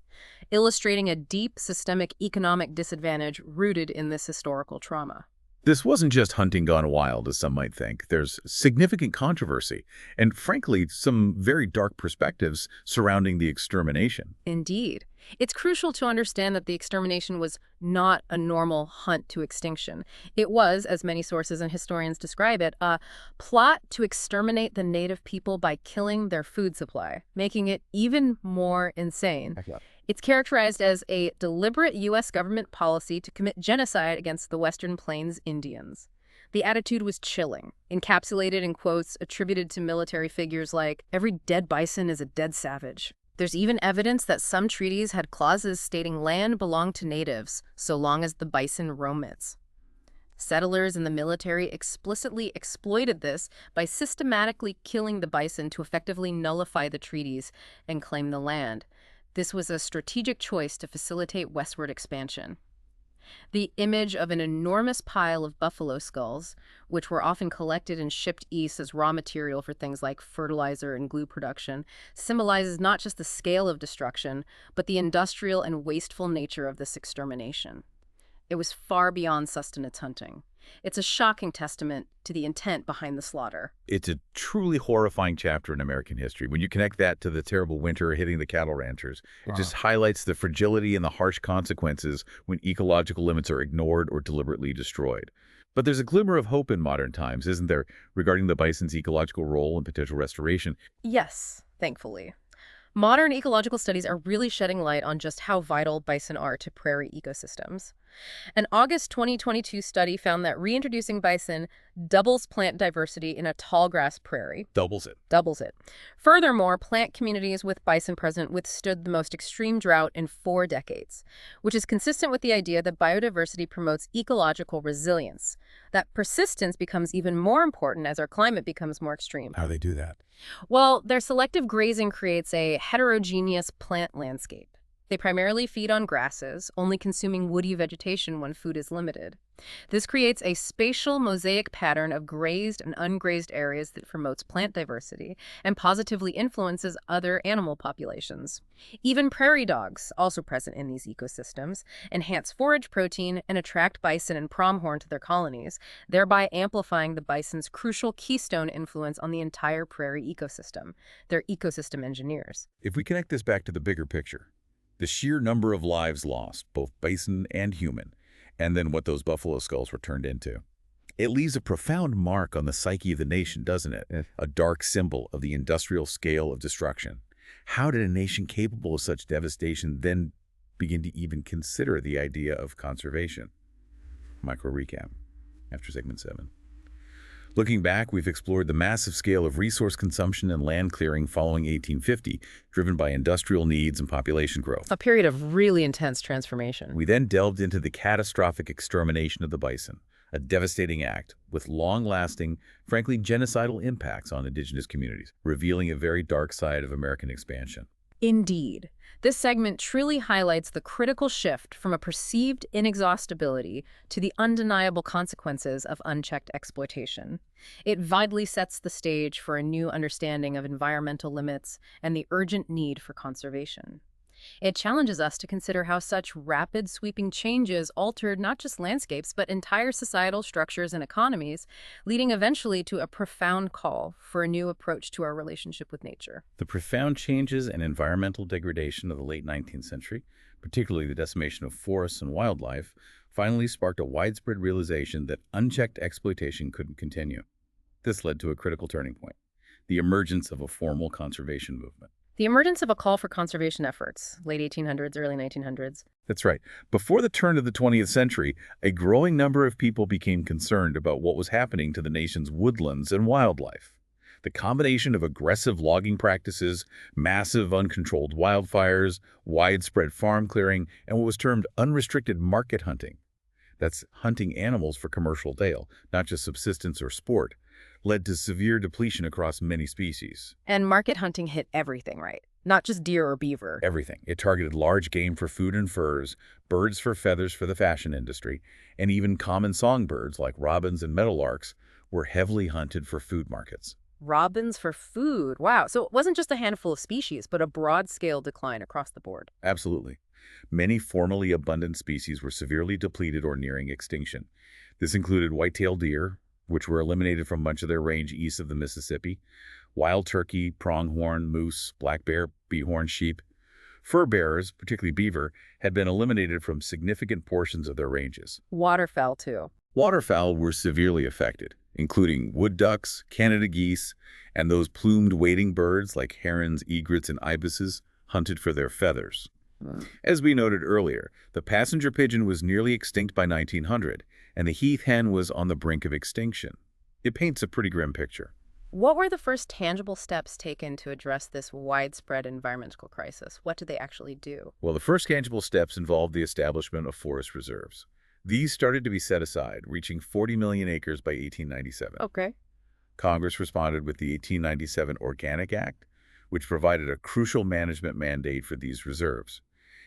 illustrating a deep systemic economic disadvantage rooted in this historical trauma. This wasn't just hunting gone wild, as some might think. There's significant controversy and, frankly, some very dark perspectives surrounding the extermination. Indeed. It's crucial to understand that the extermination was not a normal hunt to extinction. It was, as many sources and historians describe it, a plot to exterminate the native people by killing their food supply, making it even more insane. It's characterized as a deliberate U.S. government policy to commit genocide against the Western Plains Indians. The attitude was chilling, encapsulated in quotes attributed to military figures like, "Every dead bison is a dead savage." There's even evidence that some treaties had clauses stating land belonged to natives, so long as the bison roam it. Settlers and the military explicitly exploited this by systematically killing the bison to effectively nullify the treaties and claim the land. This was a strategic choice to facilitate westward expansion. The image of an enormous pile of buffalo skulls, which were often collected and shipped east as raw material for things like fertilizer and glue production, symbolizes not just the scale of destruction, but the industrial and wasteful nature of this extermination. It was far beyond sustenance hunting. It's a shocking testament to the intent behind the slaughter. It's a truly horrifying chapter in American history. When you connect that to the terrible winter hitting the cattle ranchers, it just highlights the fragility and the harsh consequences when ecological limits are ignored or deliberately destroyed. But there's a glimmer of hope in modern times, isn't there, regarding the bison's ecological role and potential restoration? Yes, thankfully. Modern ecological studies are really shedding light on just how vital bison are to prairie ecosystems. An August 2022 study found that reintroducing bison doubles plant diversity in a tallgrass prairie. Doubles it. Doubles it. Furthermore, plant communities with bison present withstood the most extreme drought in 4 decades, which is consistent with the idea that biodiversity promotes ecological resilience. That persistence becomes even more important as our climate becomes more extreme. How do they do that? Well, their selective grazing creates a heterogeneous plant landscape. They primarily feed on grasses, only consuming woody vegetation when food is limited. This creates a spatial mosaic pattern of grazed and ungrazed areas that promotes plant diversity and positively influences other animal populations. Even prairie dogs, also present in these ecosystems, enhance forage protein and attract bison and pronghorn to their colonies, thereby amplifying the bison's crucial keystone influence on the entire prairie ecosystem. They're ecosystem engineers. If we connect this back to the bigger picture, the sheer number of lives lost, both bison and human, and then what those buffalo skulls were turned into. It leaves a profound mark on the psyche of the nation, doesn't it? Yes. A dark symbol of the industrial scale of destruction. How did a nation capable of such devastation then begin to even consider the idea of conservation. Micro recap after segment 7. Looking back, we've explored the massive scale of resource consumption and land clearing following 1850, driven by industrial needs and population growth. A period of really intense transformation. We then delved into the catastrophic extermination of the bison, a devastating act with long-lasting, frankly genocidal impacts on indigenous communities, revealing a very dark side of American expansion. Indeed. This segment truly highlights the critical shift from a perceived inexhaustibility to the undeniable consequences of unchecked exploitation. It vitally sets the stage for a new understanding of environmental limits and the urgent need for conservation. It challenges us to consider how such rapid, sweeping changes altered not just landscapes, but entire societal structures and economies, leading eventually to a profound call for a new approach to our relationship with nature. The profound changes and environmental degradation of the late 19th century, particularly the decimation of forests and wildlife, finally sparked a widespread realization that unchecked exploitation couldn't continue. This led to a critical turning point, the emergence of a formal conservation movement. The emergence of a call for conservation efforts, late 1800s, early 1900s. That's right. Before the turn of the 20th century, a growing number of people became concerned about what was happening to the nation's woodlands and wildlife. The combination of aggressive logging practices, massive uncontrolled wildfires, widespread farm clearing, and what was termed unrestricted market hunting, that's hunting animals for commercial sale, not just subsistence or sport, led to severe depletion across many species. And market hunting hit everything, right? Not just deer or beaver. Everything. It targeted large game for food and furs, birds for feathers for the fashion industry, and even common songbirds like robins and meadowlarks were heavily hunted for food markets. Robins for food. Wow. So it wasn't just a handful of species, but a broad-scale decline across the board. Absolutely. Many formerly abundant species were severely depleted or nearing extinction. This included white-tailed deer, which were eliminated from much of their range east of the Mississippi, wild turkey, pronghorn, moose, black bear, bighorn sheep. Fur bearers, particularly beaver, had been eliminated from significant portions of their ranges. Waterfowl, too. Waterfowl were severely affected, including wood ducks, Canada geese, and those plumed wading birds like herons, egrets, and ibises hunted for their feathers. As we noted earlier, the passenger pigeon was nearly extinct by 1900, and the heath hen was on the brink of extinction. It paints a pretty grim picture. What were the first tangible steps taken to address this widespread environmental crisis? What did they actually do? Well, the first tangible steps involved the establishment of forest reserves. These started to be set aside, reaching 40 million acres by 1897. Okay. Congress responded with the 1897 Organic Act, which provided a crucial management mandate for these reserves.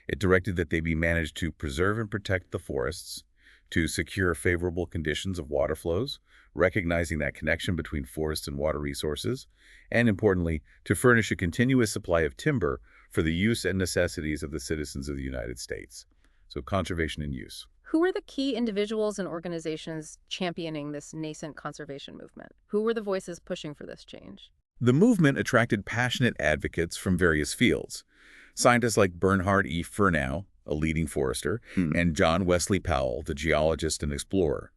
It directed that they be managed to preserve and protect the forests, to secure favorable conditions of water flows, recognizing that connection between forests and water resources, and importantly, to furnish a continuous supply of timber for the use and necessities of the citizens of the United States. So conservation and use. Who were the key individuals and organizations championing this nascent conservation movement? Who were the voices pushing for this change? The movement attracted passionate advocates from various fields. Scientists like Bernhard E. Furnau, a leading forester, and John Wesley Powell, the geologist and explorer.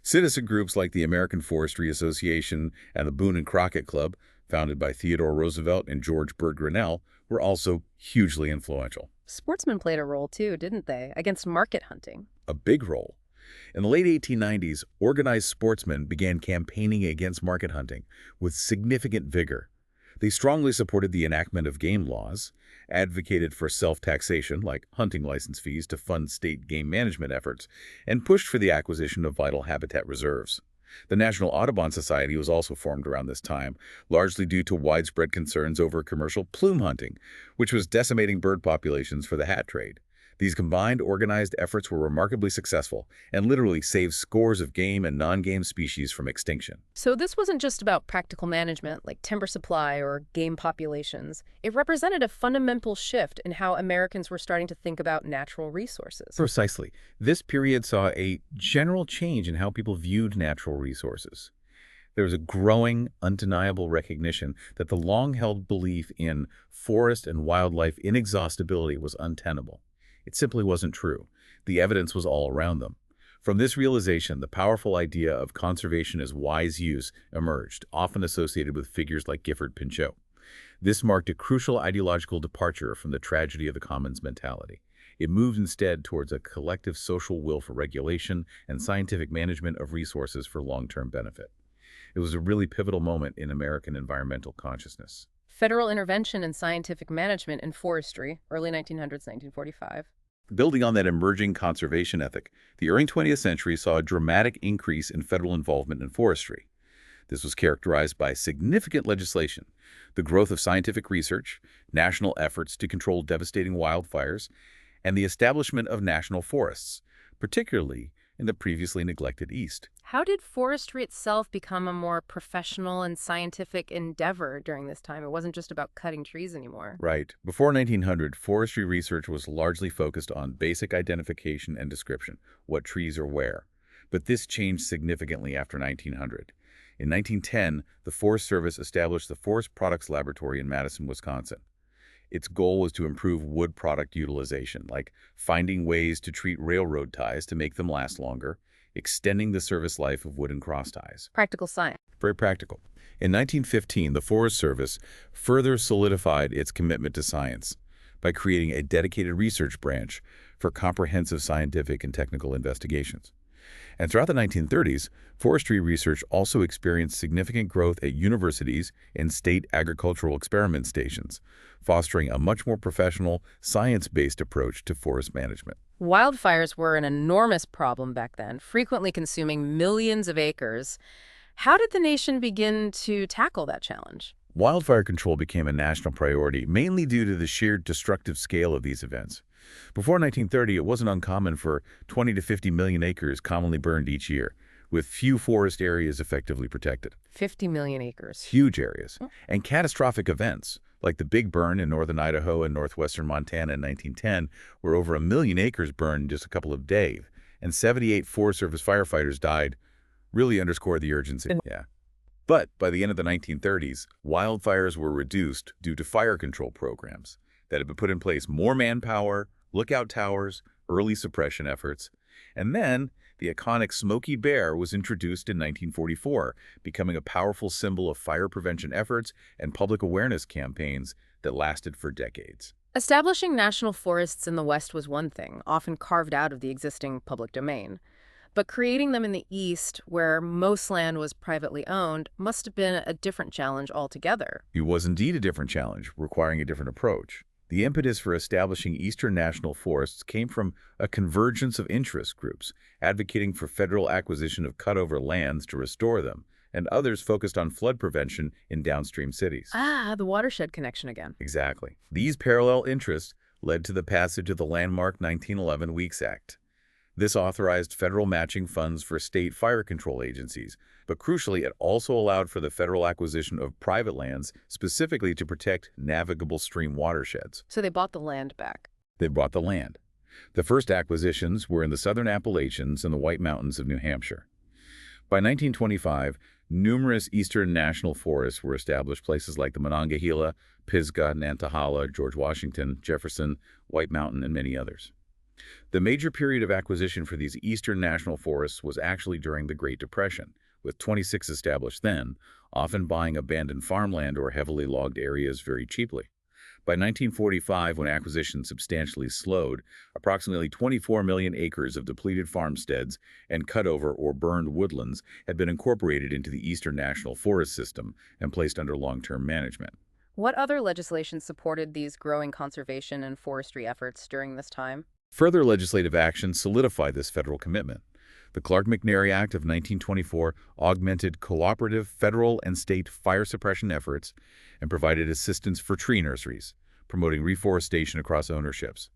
Citizen groups like the American Forestry Association and the Boone and Crockett Club, founded by Theodore Roosevelt and George Byrd Grinnell, were also hugely influential. Sportsmen played a role too, didn't they, against market hunting? A big role. In the late 1890s, organized sportsmen began campaigning against market hunting with significant vigor. They strongly supported the enactment of game laws, advocated for self-taxation, like hunting license fees to fund state game management efforts, and pushed for the acquisition of vital habitat reserves. The National Audubon Society was also formed around this time, largely due to widespread concerns over commercial plume hunting, which was decimating bird populations for the hat trade. These combined organized efforts were remarkably successful and literally saved scores of game and non-game species from extinction. So this wasn't just about practical management like timber supply or game populations. It represented a fundamental shift in how Americans were starting to think about natural resources. Precisely. This period saw a general change in how people viewed natural resources. There was a growing, undeniable recognition that the long-held belief in forest and wildlife inexhaustibility was untenable. It simply wasn't true. The evidence was all around them. From this realization, the powerful idea of conservation as wise use emerged, often associated with figures like Gifford Pinchot. This marked a crucial ideological departure from the tragedy of the commons mentality. It moved instead towards a collective social will for regulation and scientific management of resources for long-term benefit. It was a really pivotal moment in American environmental consciousness. Federal intervention in scientific management and forestry, early 1900s, 1945. Building on that emerging conservation ethic, the early 20th century saw a dramatic increase in federal involvement in forestry. This was characterized by significant legislation, the growth of scientific research, national efforts to control devastating wildfires, and the establishment of national forests, particularly in the previously neglected East. How did forestry itself become a more professional and scientific endeavor during this time? It wasn't just about cutting trees anymore. Right. Before 1900, forestry research was largely focused on basic identification and description, what trees are where. But this changed significantly after 1900. In 1910, the Forest Service established the Forest Products Laboratory in Madison, Wisconsin. Its goal was to improve wood product utilization, like finding ways to treat railroad ties to make them last longer, extending the service life of wooden cross ties. Practical science. Very practical. In 1915, the Forest Service further solidified its commitment to science by creating a dedicated research branch for comprehensive scientific and technical investigations. And throughout the 1930s, forestry research also experienced significant growth at universities and state agricultural experiment stations, fostering a much more professional, science-based approach to forest management. Wildfires were an enormous problem back then, frequently consuming millions of acres. How did the nation begin to tackle that challenge? Wildfire control became a national priority, mainly due to the sheer destructive scale of these events. Before 1930, it wasn't uncommon for 20 to 50 million acres commonly burned each year, with few forest areas effectively protected. 50 million acres. Huge areas. And catastrophic events, like the Big Burn in northern Idaho and northwestern Montana in 1910, where over 1 million acres burned in just a couple of days, and 78 Forest Service firefighters died, really underscored the urgency. Yeah. But by the end of the 1930s, wildfires were reduced due to fire control programs that had been put in place: more manpower, lookout towers, early suppression efforts. And then the iconic Smokey Bear was introduced in 1944, becoming a powerful symbol of fire prevention efforts and public awareness campaigns that lasted for decades. Establishing national forests in the West was one thing, often carved out of the existing public domain. But creating them in the East, where most land was privately owned, must have been a different challenge altogether. It was indeed a different challenge, requiring a different approach. The impetus for establishing Eastern national forests came from a convergence of interest groups, advocating for federal acquisition of cutover lands to restore them, and others focused on flood prevention in downstream cities. Ah, the watershed connection again. Exactly. These parallel interests led to the passage of the landmark 1911 Weeks Act. This authorized federal matching funds for state fire control agencies, but crucially, it also allowed for the federal acquisition of private lands specifically to protect navigable stream watersheds. So they bought the land back. They bought the land. The first acquisitions were in the southern Appalachians and the White Mountains of New Hampshire. By 1925, numerous eastern national forests were established, places like the Monongahela, Pisgah, Nantahala, George Washington, Jefferson, White Mountain, and many others. The major period of acquisition for these eastern national forests was actually during the Great Depression, with 26 established then, often buying abandoned farmland or heavily logged areas very cheaply. By 1945, when acquisition substantially slowed, approximately 24 million acres of depleted farmsteads and cutover or burned woodlands had been incorporated into the Eastern National Forest System and placed under long-term management. What other legislation supported these growing conservation and forestry efforts during this time? Further legislative action solidified this federal commitment. The Clark-McNary Act of 1924 augmented cooperative federal and state fire suppression efforts and provided assistance for tree nurseries, promoting reforestation across ownerships.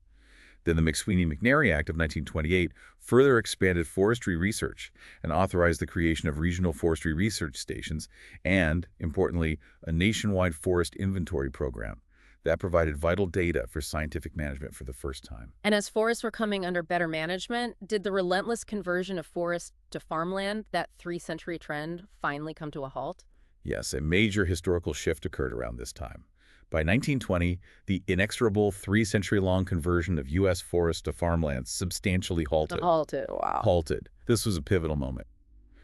Then the McSweeney-McNary Act of 1928 further expanded forestry research and authorized the creation of regional forestry research stations and, importantly, a nationwide forest inventory program that provided vital data for scientific management for the first time. And as forests were coming under better management, did the relentless conversion of forests to farmland, that 3-century trend, finally come to a halt? Yes, a major historical shift occurred around this time. By 1920, the inexorable 3-century-long conversion of U.S. forests to farmlands substantially halted. Wow. Halted. This was a pivotal moment.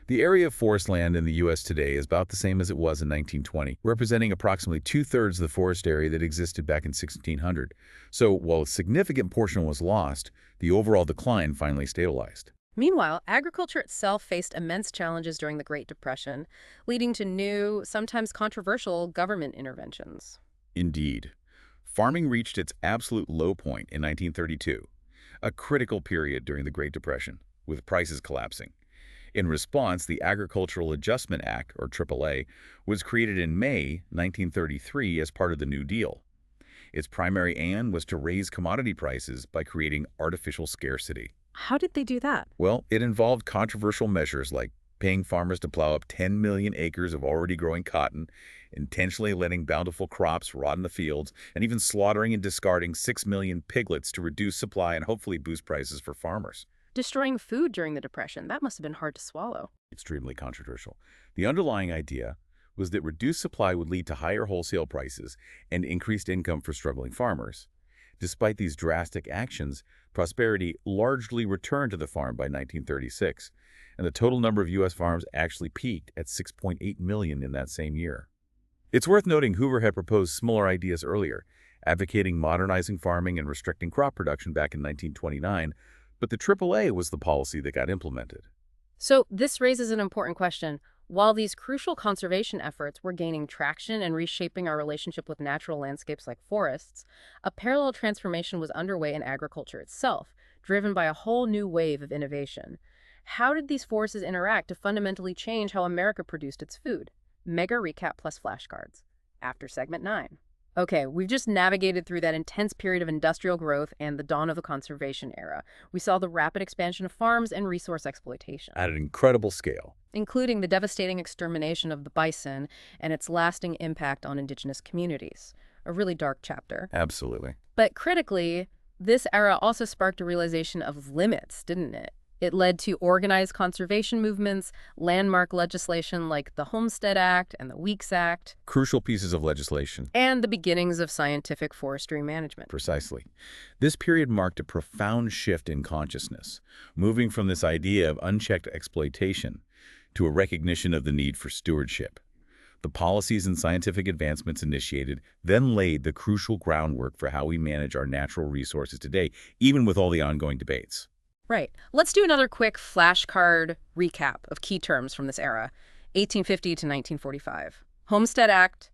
The area of forest land in the U.S. today is about the same as it was in 1920, representing approximately two-thirds of the forest area that existed back in 1600. So while a significant portion was lost, the overall decline finally stabilized. Meanwhile, agriculture itself faced immense challenges during the Great Depression, leading to new, sometimes controversial government interventions. Indeed. Farming reached its absolute low point in 1932, a critical period during the Great Depression, with prices collapsing. In response, the Agricultural Adjustment Act, or AAA, was created in May 1933 as part of the New Deal. Its primary aim was to raise commodity prices by creating artificial scarcity. How did they do that? Well, it involved controversial measures like paying farmers to plow up 10 million acres of already growing cotton, intentionally letting bountiful crops rot in the fields, and even slaughtering and discarding 6 million piglets to reduce supply and hopefully boost prices for farmers. Destroying food during the Depression, that must have been hard to swallow. Extremely controversial. The underlying idea was that reduced supply would lead to higher wholesale prices and increased income for struggling farmers. Despite these drastic actions, prosperity largely returned to the farm by 1936, and the total number of U.S. farms actually peaked at 6.8 million in that same year. It's worth noting Hoover had proposed similar ideas earlier, advocating modernizing farming and restricting crop production back in 1929, but the AAA was the policy that got implemented. So this raises an important question. While these crucial conservation efforts were gaining traction and reshaping our relationship with natural landscapes like forests, a parallel transformation was underway in agriculture itself, driven by a whole new wave of innovation. How did these forces interact to fundamentally change how America produced its food? Mega recap plus flashcards. After segment 9. Okay, we've just navigated through that intense period of industrial growth and the dawn of the conservation era. We saw the rapid expansion of farms and resource exploitation, At an incredible scale. including the devastating extermination of the bison and its lasting impact on indigenous communities. A really dark chapter. Absolutely. But critically, this era also sparked a realization of limits, didn't it? It led to organized conservation movements, landmark legislation like the Homestead Act and the Weeks Act, Crucial pieces of legislation. and the beginnings of scientific forestry management. Precisely. This period marked a profound shift in consciousness, moving from this idea of unchecked exploitation to a recognition of the need for stewardship. The policies and scientific advancements initiated then laid the crucial groundwork for how we manage our natural resources today, even with all the ongoing debates. Right. Let's do another quick flashcard recap of key terms from this era, 1850 to 1945. Homestead Act,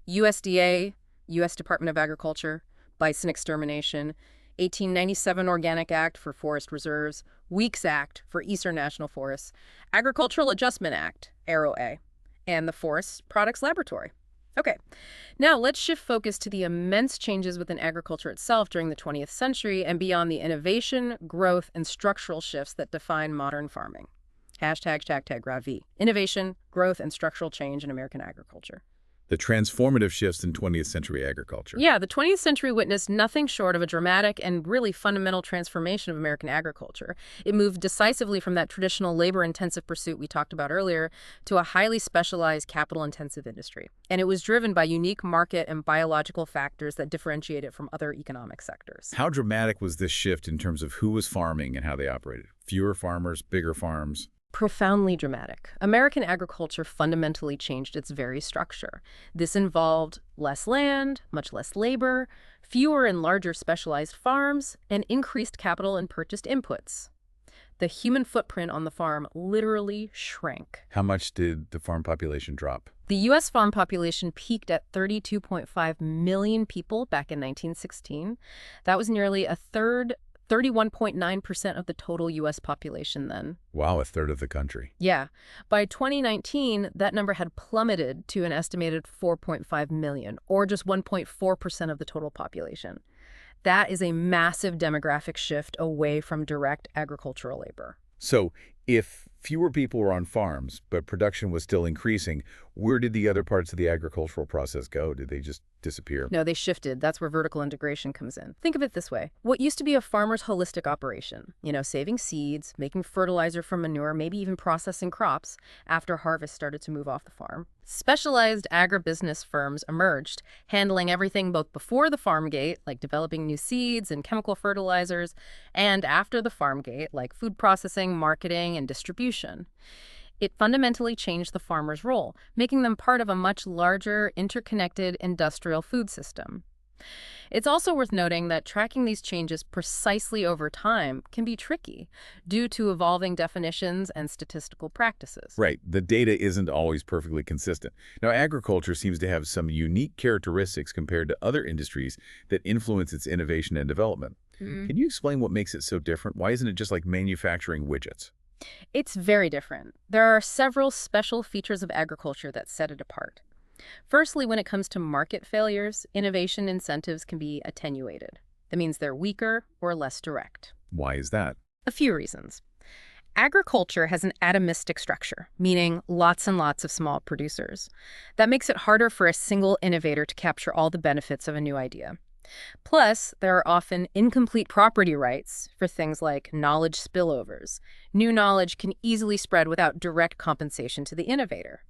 USDA, U.S. Department of Agriculture, bison extermination, 1897 Organic Act for forest reserves, Weeks Act for Eastern National Forests, Agricultural Adjustment Act, ARO-A, and the Forest Products Laboratory. Okay, now let's shift focus to the immense changes within agriculture itself during the 20th century and beyond the innovation, growth, and structural shifts that define modern farming. ###RAV. Innovation, growth, and structural change in American agriculture. The transformative shifts in 20th century agriculture. Yeah, the 20th century witnessed nothing short of a dramatic and really fundamental transformation of American agriculture. It moved decisively from that traditional labor-intensive pursuit we talked about earlier to a highly specialized, capital-intensive industry. And it was driven by unique market and biological factors that differentiate it from other economic sectors. How dramatic was this shift in terms of who was farming and how they operated? Fewer farmers, bigger farms? Profoundly dramatic. American agriculture fundamentally changed its very structure. This involved less land, much less labor, fewer and larger specialized farms, and increased capital and purchased inputs. The human footprint on the farm literally shrank. How much did the farm population drop? The U.S. farm population peaked at 32.5 million people back in 1916. That was nearly a third, 31.9% of the total U.S. population then. Wow, a third of the country. Yeah. By 2019, that number had plummeted to an estimated 4.5 million, or just 1.4% of the total population. That is a massive demographic shift away from direct agricultural labor. So, if fewer people were on farms, but production was still increasing, where did the other parts of the agricultural process go? Did they just disappear? No, they shifted. That's where vertical integration comes in. Think of it this way. What used to be a farmer's holistic operation, saving seeds, making fertilizer from manure, maybe even processing crops after harvest started to move off the farm. Specialized agribusiness firms emerged, handling everything both before the farm gate, like developing new seeds and chemical fertilizers, and after the farm gate, like food processing, marketing, and distribution. It fundamentally changed the farmer's role, making them part of a much larger, interconnected industrial food system. It's also worth noting that tracking these changes precisely over time can be tricky due to evolving definitions and statistical practices. Right. The data isn't always perfectly consistent. Now, agriculture seems to have some unique characteristics compared to other industries that influence its innovation and development. Can you explain what makes it so different? Why isn't it just like manufacturing widgets? It's very different. There are several special features of agriculture that set it apart. Firstly, when it comes to market failures, innovation incentives can be attenuated. That means they're weaker or less direct. Why is that? A few reasons. Agriculture has an atomistic structure, meaning lots and lots of small producers. That makes it harder for a single innovator to capture all the benefits of a new idea. Plus, there are often incomplete property rights for things like knowledge spillovers. New knowledge can easily spread without direct compensation to the innovator.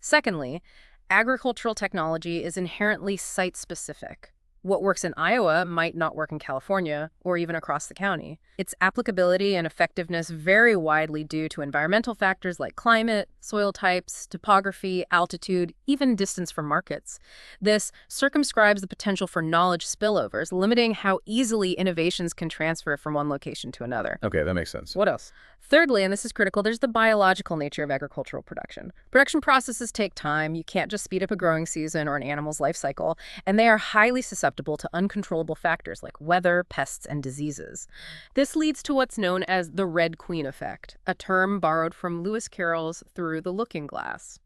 Secondly, agricultural technology is inherently site-specific. What works in Iowa might not work in California or even across the county. Its applicability and effectiveness vary widely due to environmental factors like climate, soil types, topography, altitude, even distance from markets. This circumscribes the potential for knowledge spillovers, limiting how easily innovations can transfer from one location to another. Okay, that makes sense. What else? Thirdly, and this is critical, there's the biological nature of agricultural production. Production processes take time. You can't just speed up a growing season or an animal's life cycle, and they are highly susceptible to uncontrollable factors like weather, pests, and diseases. This leads to what's known as the Red Queen effect, a term borrowed from Lewis Carroll's Through the Looking Glass.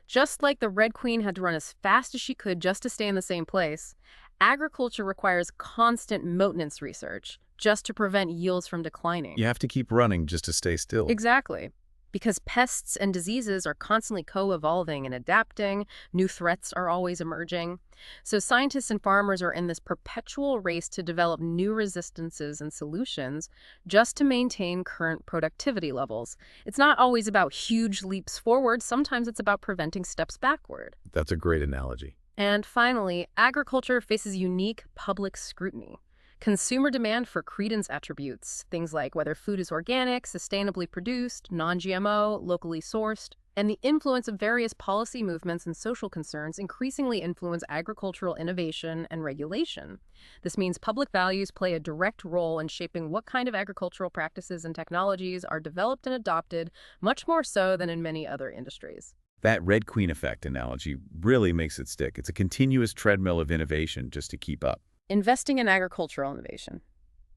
Just like the Red Queen had to run as fast as she could just to stay in the same place, agriculture requires constant maintenance research just to prevent yields from declining. You have to keep running just to stay still. Exactly. Because pests and diseases are constantly co-evolving and adapting, new threats are always emerging. So scientists and farmers are in this perpetual race to develop new resistances and solutions just to maintain current productivity levels. It's not always about huge leaps forward. Sometimes it's about preventing steps backward. That's a great analogy. And finally, agriculture faces unique public scrutiny. Consumer demand for credence attributes, things like whether food is organic, sustainably produced, non-GMO, locally sourced, and the influence of various policy movements and social concerns increasingly influence agricultural innovation and regulation. This means public values play a direct role in shaping what kind of agricultural practices and technologies are developed and adopted, much more so than in many other industries. That Red Queen effect analogy really makes it stick. It's a continuous treadmill of innovation just to keep up. Investing in agricultural innovation.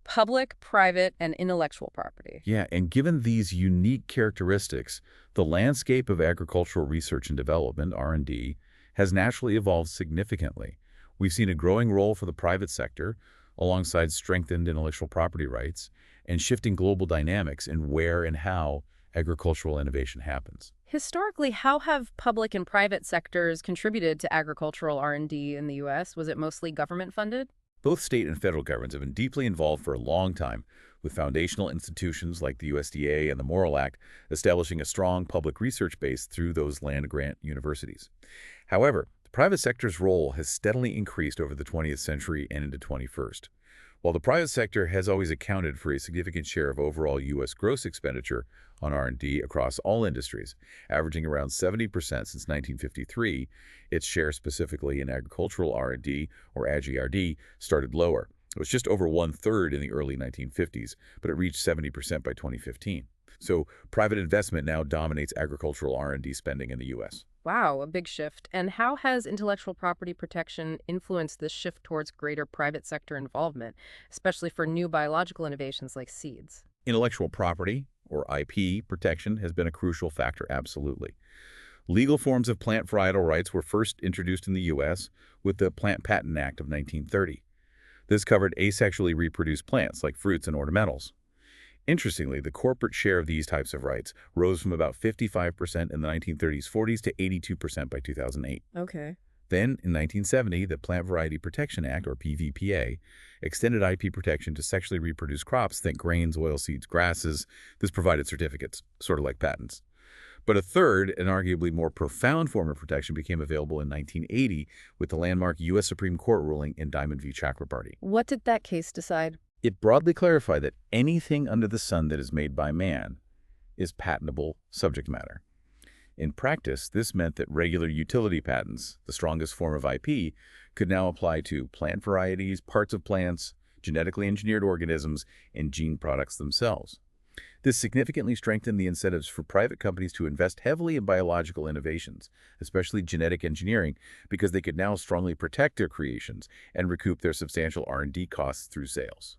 Public, private, and intellectual property. Yeah, and given these unique characteristics, the landscape of agricultural research and development, R&D, has naturally evolved significantly. We've seen a growing role for the private sector, alongside strengthened intellectual property rights, and shifting global dynamics in where and how agricultural innovation happens. Historically, how have public and private sectors contributed to agricultural R&D in the U.S.? Was it mostly government-funded? Both state and federal governments have been deeply involved for a long time, with foundational institutions like the USDA and the Morrill Act establishing a strong public research base through those land-grant universities. However, the private sector's role has steadily increased over the 20th century and into the 21st. While the private sector has always accounted for a significant share of overall U.S. gross expenditure on R&D across all industries, averaging around 70% since 1953, its share specifically in agricultural R&D, or AGRD, started lower. It was just over one-third in the early 1950s, but it reached 70% by 2015. So private investment now dominates agricultural R&D spending in the U.S. Wow, a big shift. And how has intellectual property protection influenced this shift towards greater private sector involvement, especially for new biological innovations like seeds? Intellectual property, or IP, protection has been a crucial factor, absolutely. Legal forms of plant varietal rights were first introduced in the U.S. with the Plant Patent Act of 1930. This covered asexually reproduced plants like fruits and ornamentals. Interestingly, the corporate share of these types of rights rose from about 55% in the 1930s-40s to 82% by 2008. Okay. Then, in 1970, the Plant Variety Protection Act, or PVPA, extended IP protection to sexually reproduced crops, think grains, oilseeds, grasses. This provided certificates, sort of like patents. But a third, and arguably more profound form of protection became available in 1980 with the landmark U.S. Supreme Court ruling in Diamond v. Chakrabarty. What did that case decide? It broadly clarified that anything under the sun that is made by man is patentable subject matter. In practice, this meant that regular utility patents, the strongest form of IP, could now apply to plant varieties, parts of plants, genetically engineered organisms, and gene products themselves. This significantly strengthened the incentives for private companies to invest heavily in biological innovations, especially genetic engineering, because they could now strongly protect their creations and recoup their substantial R&D costs through sales.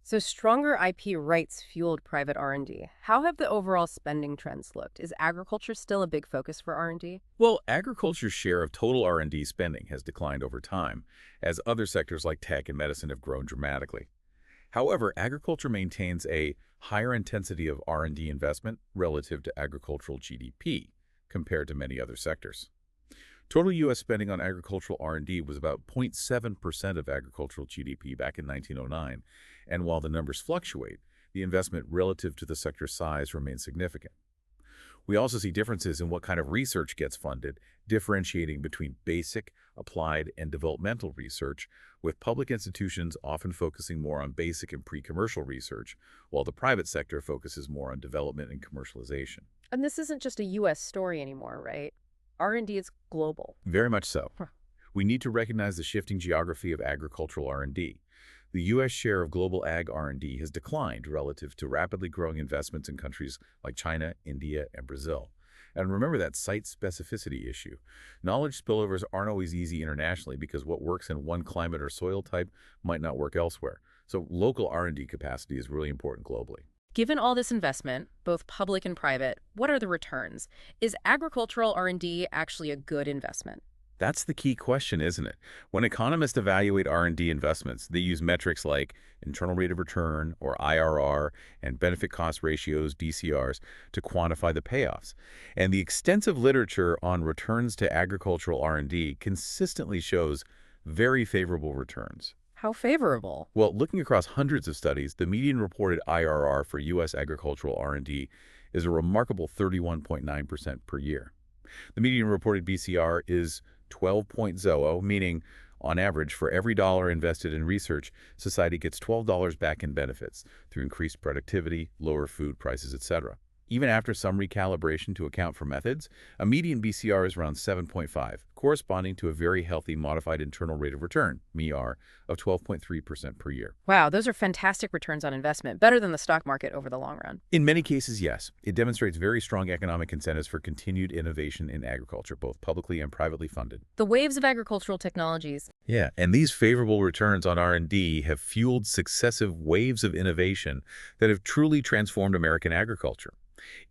So stronger IP rights fueled private R&D. How have the overall spending trends looked? Is agriculture still a big focus for R&D? Well, agriculture's share of total R&D spending has declined over time, as other sectors like tech and medicine have grown dramatically. However, agriculture maintains a higher intensity of R&D investment relative to agricultural GDP compared to many other sectors. Total U.S. spending on agricultural R&D was about 0.7% of agricultural GDP back in 1909, and while the numbers fluctuate, the investment relative to the sector's size remains significant. We also see differences in what kind of research gets funded, differentiating between basic, applied, and developmental research, with public institutions often focusing more on basic and pre-commercial research, while the private sector focuses more on development and commercialization. And this isn't just a U.S. story anymore, right? R&D is global. Very much so. Huh. We need to recognize the shifting geography of agricultural R&D. The U.S. share of global ag R&D has declined relative to rapidly growing investments in countries like China, India, and Brazil. And remember that site specificity issue. Knowledge spillovers aren't always easy internationally because what works in one climate or soil type might not work elsewhere. So local R&D capacity is really important globally. Given all this investment, both public and private, what are the returns? Is agricultural R&D actually a good investment? That's the key question, isn't it? When economists evaluate R&D investments, they use metrics like internal rate of return, or IRR, and benefit cost ratios, DCRs, to quantify the payoffs. And the extensive literature on returns to agricultural R&D consistently shows very favorable returns. How favorable? Well, looking across hundreds of studies, the median reported IRR for U.S. agricultural R&D is a remarkable 31.9% per year. The median reported BCR is 12.0, meaning, on average, for every dollar invested in research, society gets $12 back in benefits through increased productivity, lower food prices, etc. Even after some recalibration to account for methods, a median BCR is around 7.5, corresponding to a very healthy modified internal rate of return, MER, of 12.3% per year. Wow, those are fantastic returns on investment, better than the stock market over the long run. In many cases, yes. It demonstrates very strong economic incentives for continued innovation in agriculture, both publicly and privately funded. The waves of agricultural technologies. Yeah, and these favorable returns on R&D have fueled successive waves of innovation that have truly transformed American agriculture.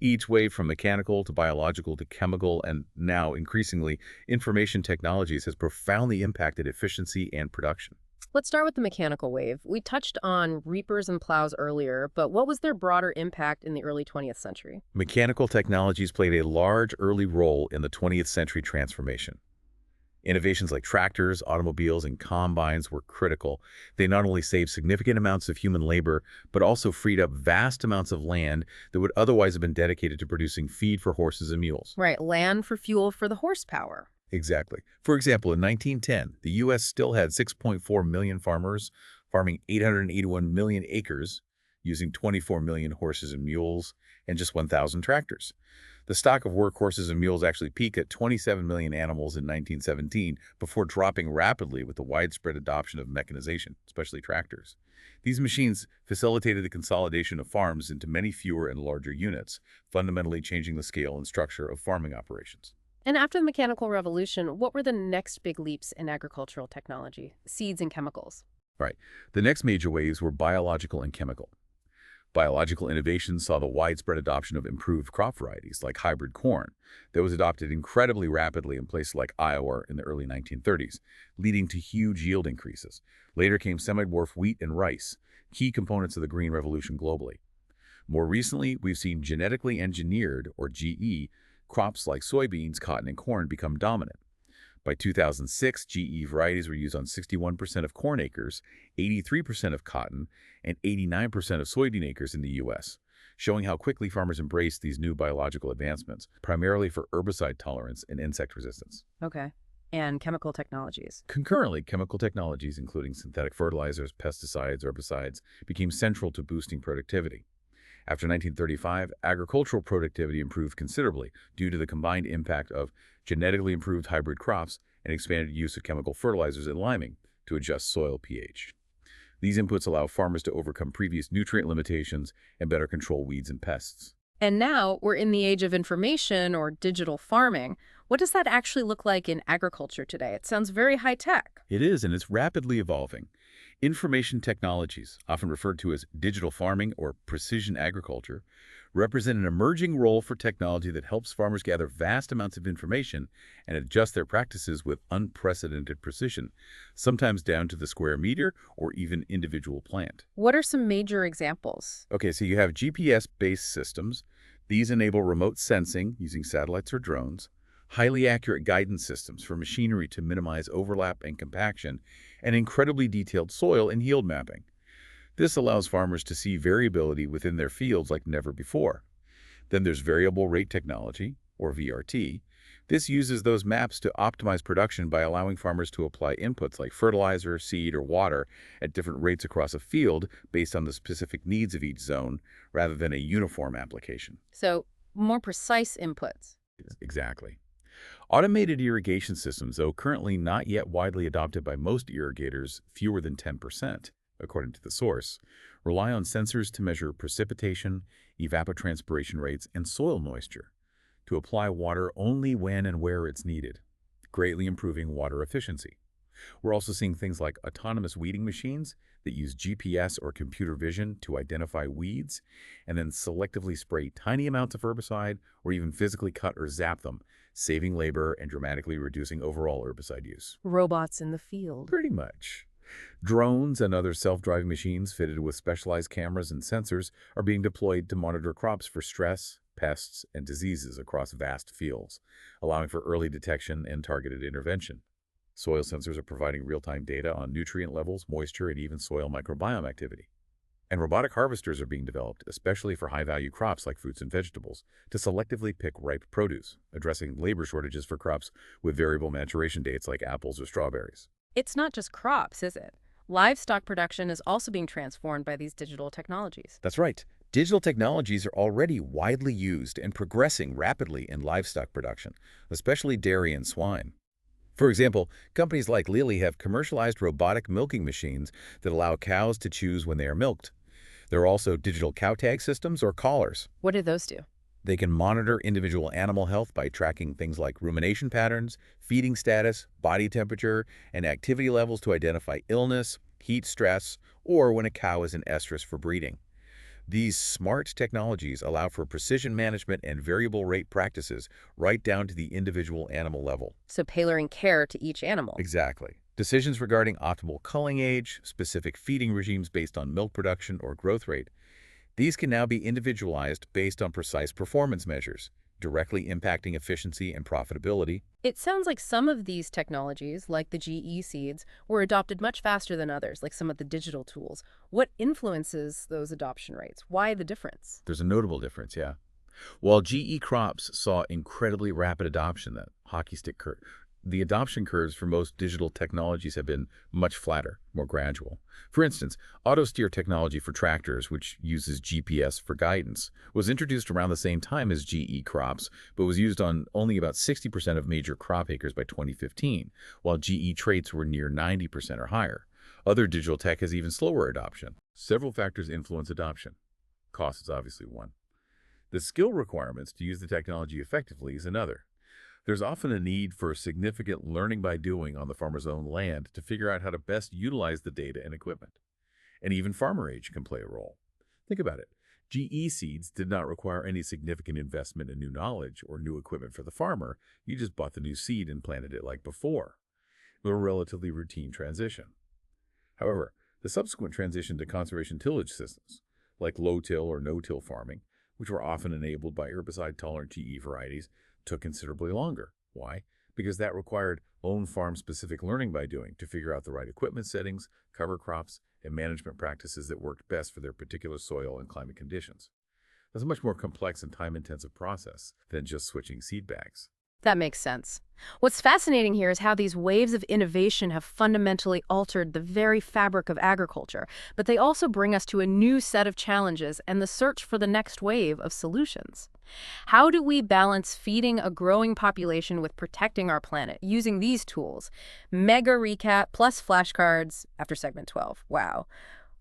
Each wave, from mechanical to biological to chemical and now increasingly information technologies, has profoundly impacted efficiency and production. Let's start with the mechanical wave. We touched on reapers and plows earlier, but what was their broader impact in the early 20th century? Mechanical technologies played a large early role in the 20th century transformation. Innovations like tractors, automobiles, and combines were critical. They not only saved significant amounts of human labor, but also freed up vast amounts of land that would otherwise have been dedicated to producing feed for horses and mules. Right, land for fuel for the horsepower. Exactly. For example, in 1910, the U.S. still had 6.4 million farmers farming 881 million acres, using 24 million horses and mules, and just 1,000 tractors. The stock of workhorses and mules actually peaked at 27 million animals in 1917 before dropping rapidly with the widespread adoption of mechanization, especially tractors. These machines facilitated the consolidation of farms into many fewer and larger units, fundamentally changing the scale and structure of farming operations. And after the mechanical revolution, what were the next big leaps in agricultural technology? Seeds and chemicals. Right. The next major waves were biological and chemical. Biological innovations saw the widespread adoption of improved crop varieties like hybrid corn that was adopted incredibly rapidly in places like Iowa in the early 1930s, leading to huge yield increases. Later came semi-dwarf wheat and rice, key components of the Green Revolution globally. More recently, we've seen genetically engineered, or GE, crops like soybeans, cotton, and corn become dominant. By 2006, GE varieties were used on 61% of corn acres, 83% of cotton, and 89% of soybean acres in the U.S., showing how quickly farmers embraced these new biological advancements, primarily for herbicide tolerance and insect resistance. Okay. And chemical technologies. Concurrently, chemical technologies, including synthetic fertilizers, pesticides, herbicides, became central to boosting productivity. After 1935, agricultural productivity improved considerably due to the combined impact of genetically improved hybrid crops and expanded use of chemical fertilizers and liming to adjust soil pH. These inputs allow farmers to overcome previous nutrient limitations and better control weeds and pests. And now we're in the age of information or digital farming. What does that actually look like in agriculture today? It sounds very high tech. It is, and it's rapidly evolving. Information technologies, often referred to as digital farming or precision agriculture, represent an emerging role for technology that helps farmers gather vast amounts of information and adjust their practices with unprecedented precision, sometimes down to the square meter or even individual plant. What are some major examples? Okay, so you have GPS-based systems. These enable remote sensing using satellites or drones, highly accurate guidance systems for machinery to minimize overlap and compaction, and incredibly detailed soil and yield mapping. This allows farmers to see variability within their fields like never before. Then there's variable rate technology, or VRT. This uses those maps to optimize production by allowing farmers to apply inputs like fertilizer, seed, or water at different rates across a field based on the specific needs of each zone, rather than a uniform application. So, more precise inputs. Exactly. Automated irrigation systems, though currently not yet widely adopted by most irrigators, fewer than 10%, according to the source, rely on sensors to measure precipitation, evapotranspiration rates, and soil moisture, to apply water only when and where it's needed, greatly improving water efficiency. We're also seeing things like autonomous weeding machines that use GPS or computer vision to identify weeds and then selectively spray tiny amounts of herbicide or even physically cut or zap them, saving labor and dramatically reducing overall herbicide use. Robots in the field. Pretty much. Drones and other self-driving machines fitted with specialized cameras and sensors are being deployed to monitor crops for stress, pests, and diseases across vast fields, allowing for early detection and targeted intervention. Soil sensors are providing real-time data on nutrient levels, moisture, and even soil microbiome activity. And robotic harvesters are being developed, especially for high-value crops like fruits and vegetables, to selectively pick ripe produce, addressing labor shortages for crops with variable maturation dates like apples or strawberries. It's not just crops, is it? Livestock production is also being transformed by these digital technologies. That's right. Digital technologies are already widely used and progressing rapidly in livestock production, especially dairy and swine. For example, companies like Lilly have commercialized robotic milking machines that allow cows to choose when they are milked. There are also digital cow tag systems or collars. What do those do? They can monitor individual animal health by tracking things like rumination patterns, feeding status, body temperature, and activity levels to identify illness, heat stress, or when a cow is in estrus for breeding. These smart technologies allow for precision management and variable rate practices right down to the individual animal level. So tailoring care to each animal. Exactly. Decisions regarding optimal culling age, specific feeding regimes based on milk production or growth rate, these can now be individualized based on precise performance measures, directly impacting efficiency and profitability. It sounds like some of these technologies, like the GE seeds, were adopted much faster than others, like some of the digital tools. What influences those adoption rates? Why the difference? There's a notable difference, yeah. While GE crops saw incredibly rapid adoption, that hockey stick curve, the adoption curves for most digital technologies have been much flatter, more gradual. For instance, auto-steer technology for tractors, which uses GPS for guidance, was introduced around the same time as GE crops, but was used on only about 60% of major crop acres by 2015, while GE traits were near 90% or higher. Other digital tech has even slower adoption. Several factors influence adoption. Cost is obviously one. The skill requirements to use the technology effectively is another. There's often a need for significant learning by doing on the farmer's own land to figure out how to best utilize the data and equipment. And even farmer age can play a role. Think about it. GE seeds did not require any significant investment in new knowledge or new equipment for the farmer. You just bought the new seed and planted it like before. It was a relatively routine transition. However, the subsequent transition to conservation tillage systems, like low-till or no-till farming, which were often enabled by herbicide-tolerant GE varieties, took considerably longer. Why? Because that required own farm-specific learning by doing to figure out the right equipment settings, cover crops, and management practices that worked best for their particular soil and climate conditions. That's a much more complex and time-intensive process than just switching seed bags. That makes sense. What's fascinating here is how these waves of innovation have fundamentally altered the very fabric of agriculture, but they also bring us to a new set of challenges and the search for the next wave of solutions. How do we balance feeding a growing population with protecting our planet using these tools? Mega recap plus flashcards after segment 12. Wow.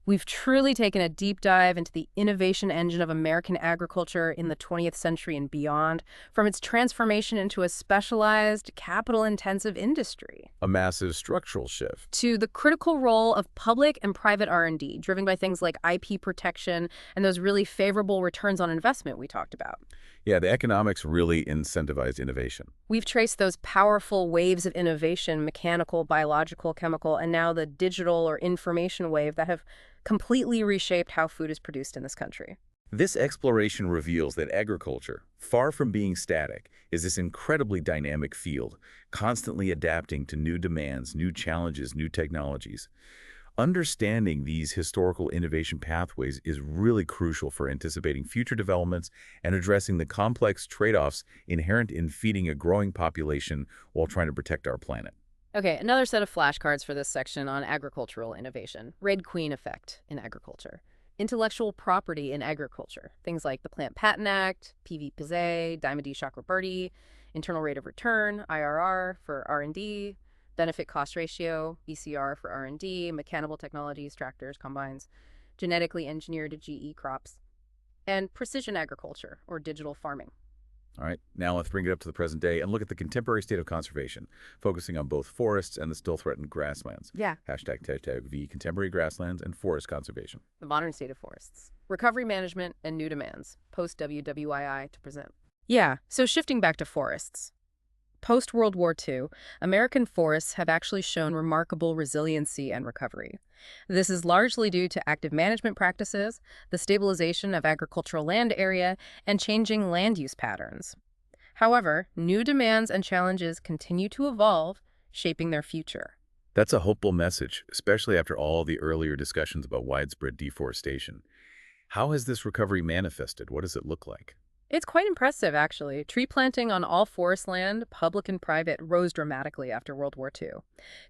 We've truly taken a deep dive into the innovation engine of American agriculture in the 20th century and beyond, from its transformation into a specialized, capital-intensive industry. A massive structural shift. To the critical role of public and private R&D, driven by things like IP protection and those really favorable returns on investment we talked about. Yeah, the economics really incentivized innovation. We've traced those powerful waves of innovation, mechanical, biological, chemical, and now the digital or information wave that have completely reshaped how food is produced in this country. This exploration reveals that agriculture, far from being static, is this incredibly dynamic field, constantly adapting to new demands, new challenges, new technologies. Understanding these historical innovation pathways is really crucial for anticipating future developments and addressing the complex trade-offs inherent in feeding a growing population while trying to protect our planet. Okay, another set of flashcards for this section on agricultural innovation. Red Queen effect in agriculture. Intellectual property in agriculture. Things like the Plant Patent Act, PV-PZ, Diamond-D Chakrabarty, internal rate of return, IRR for R&D, benefit cost ratio, BCR for R&D, mechanical technologies, tractors, combines, genetically engineered GE crops, and precision agriculture or digital farming. All right, now let's bring it up to the present day and look at the contemporary state of conservation, focusing on both forests and the still threatened grasslands. Yeah. #V contemporary grasslands and forest conservation. The modern state of forests. Recovery management and new demands. Post-WWII to present. Yeah, so shifting back to forests. Post-World War II, American forests have actually shown remarkable resiliency and recovery. This is largely due to active management practices, the stabilization of agricultural land area, and changing land use patterns. However, new demands and challenges continue to evolve, shaping their future. That's a hopeful message, especially after all the earlier discussions about widespread deforestation. How has this recovery manifested? What does it look like? It's quite impressive, actually. Tree planting on all forest land, public and private, rose dramatically after World War II.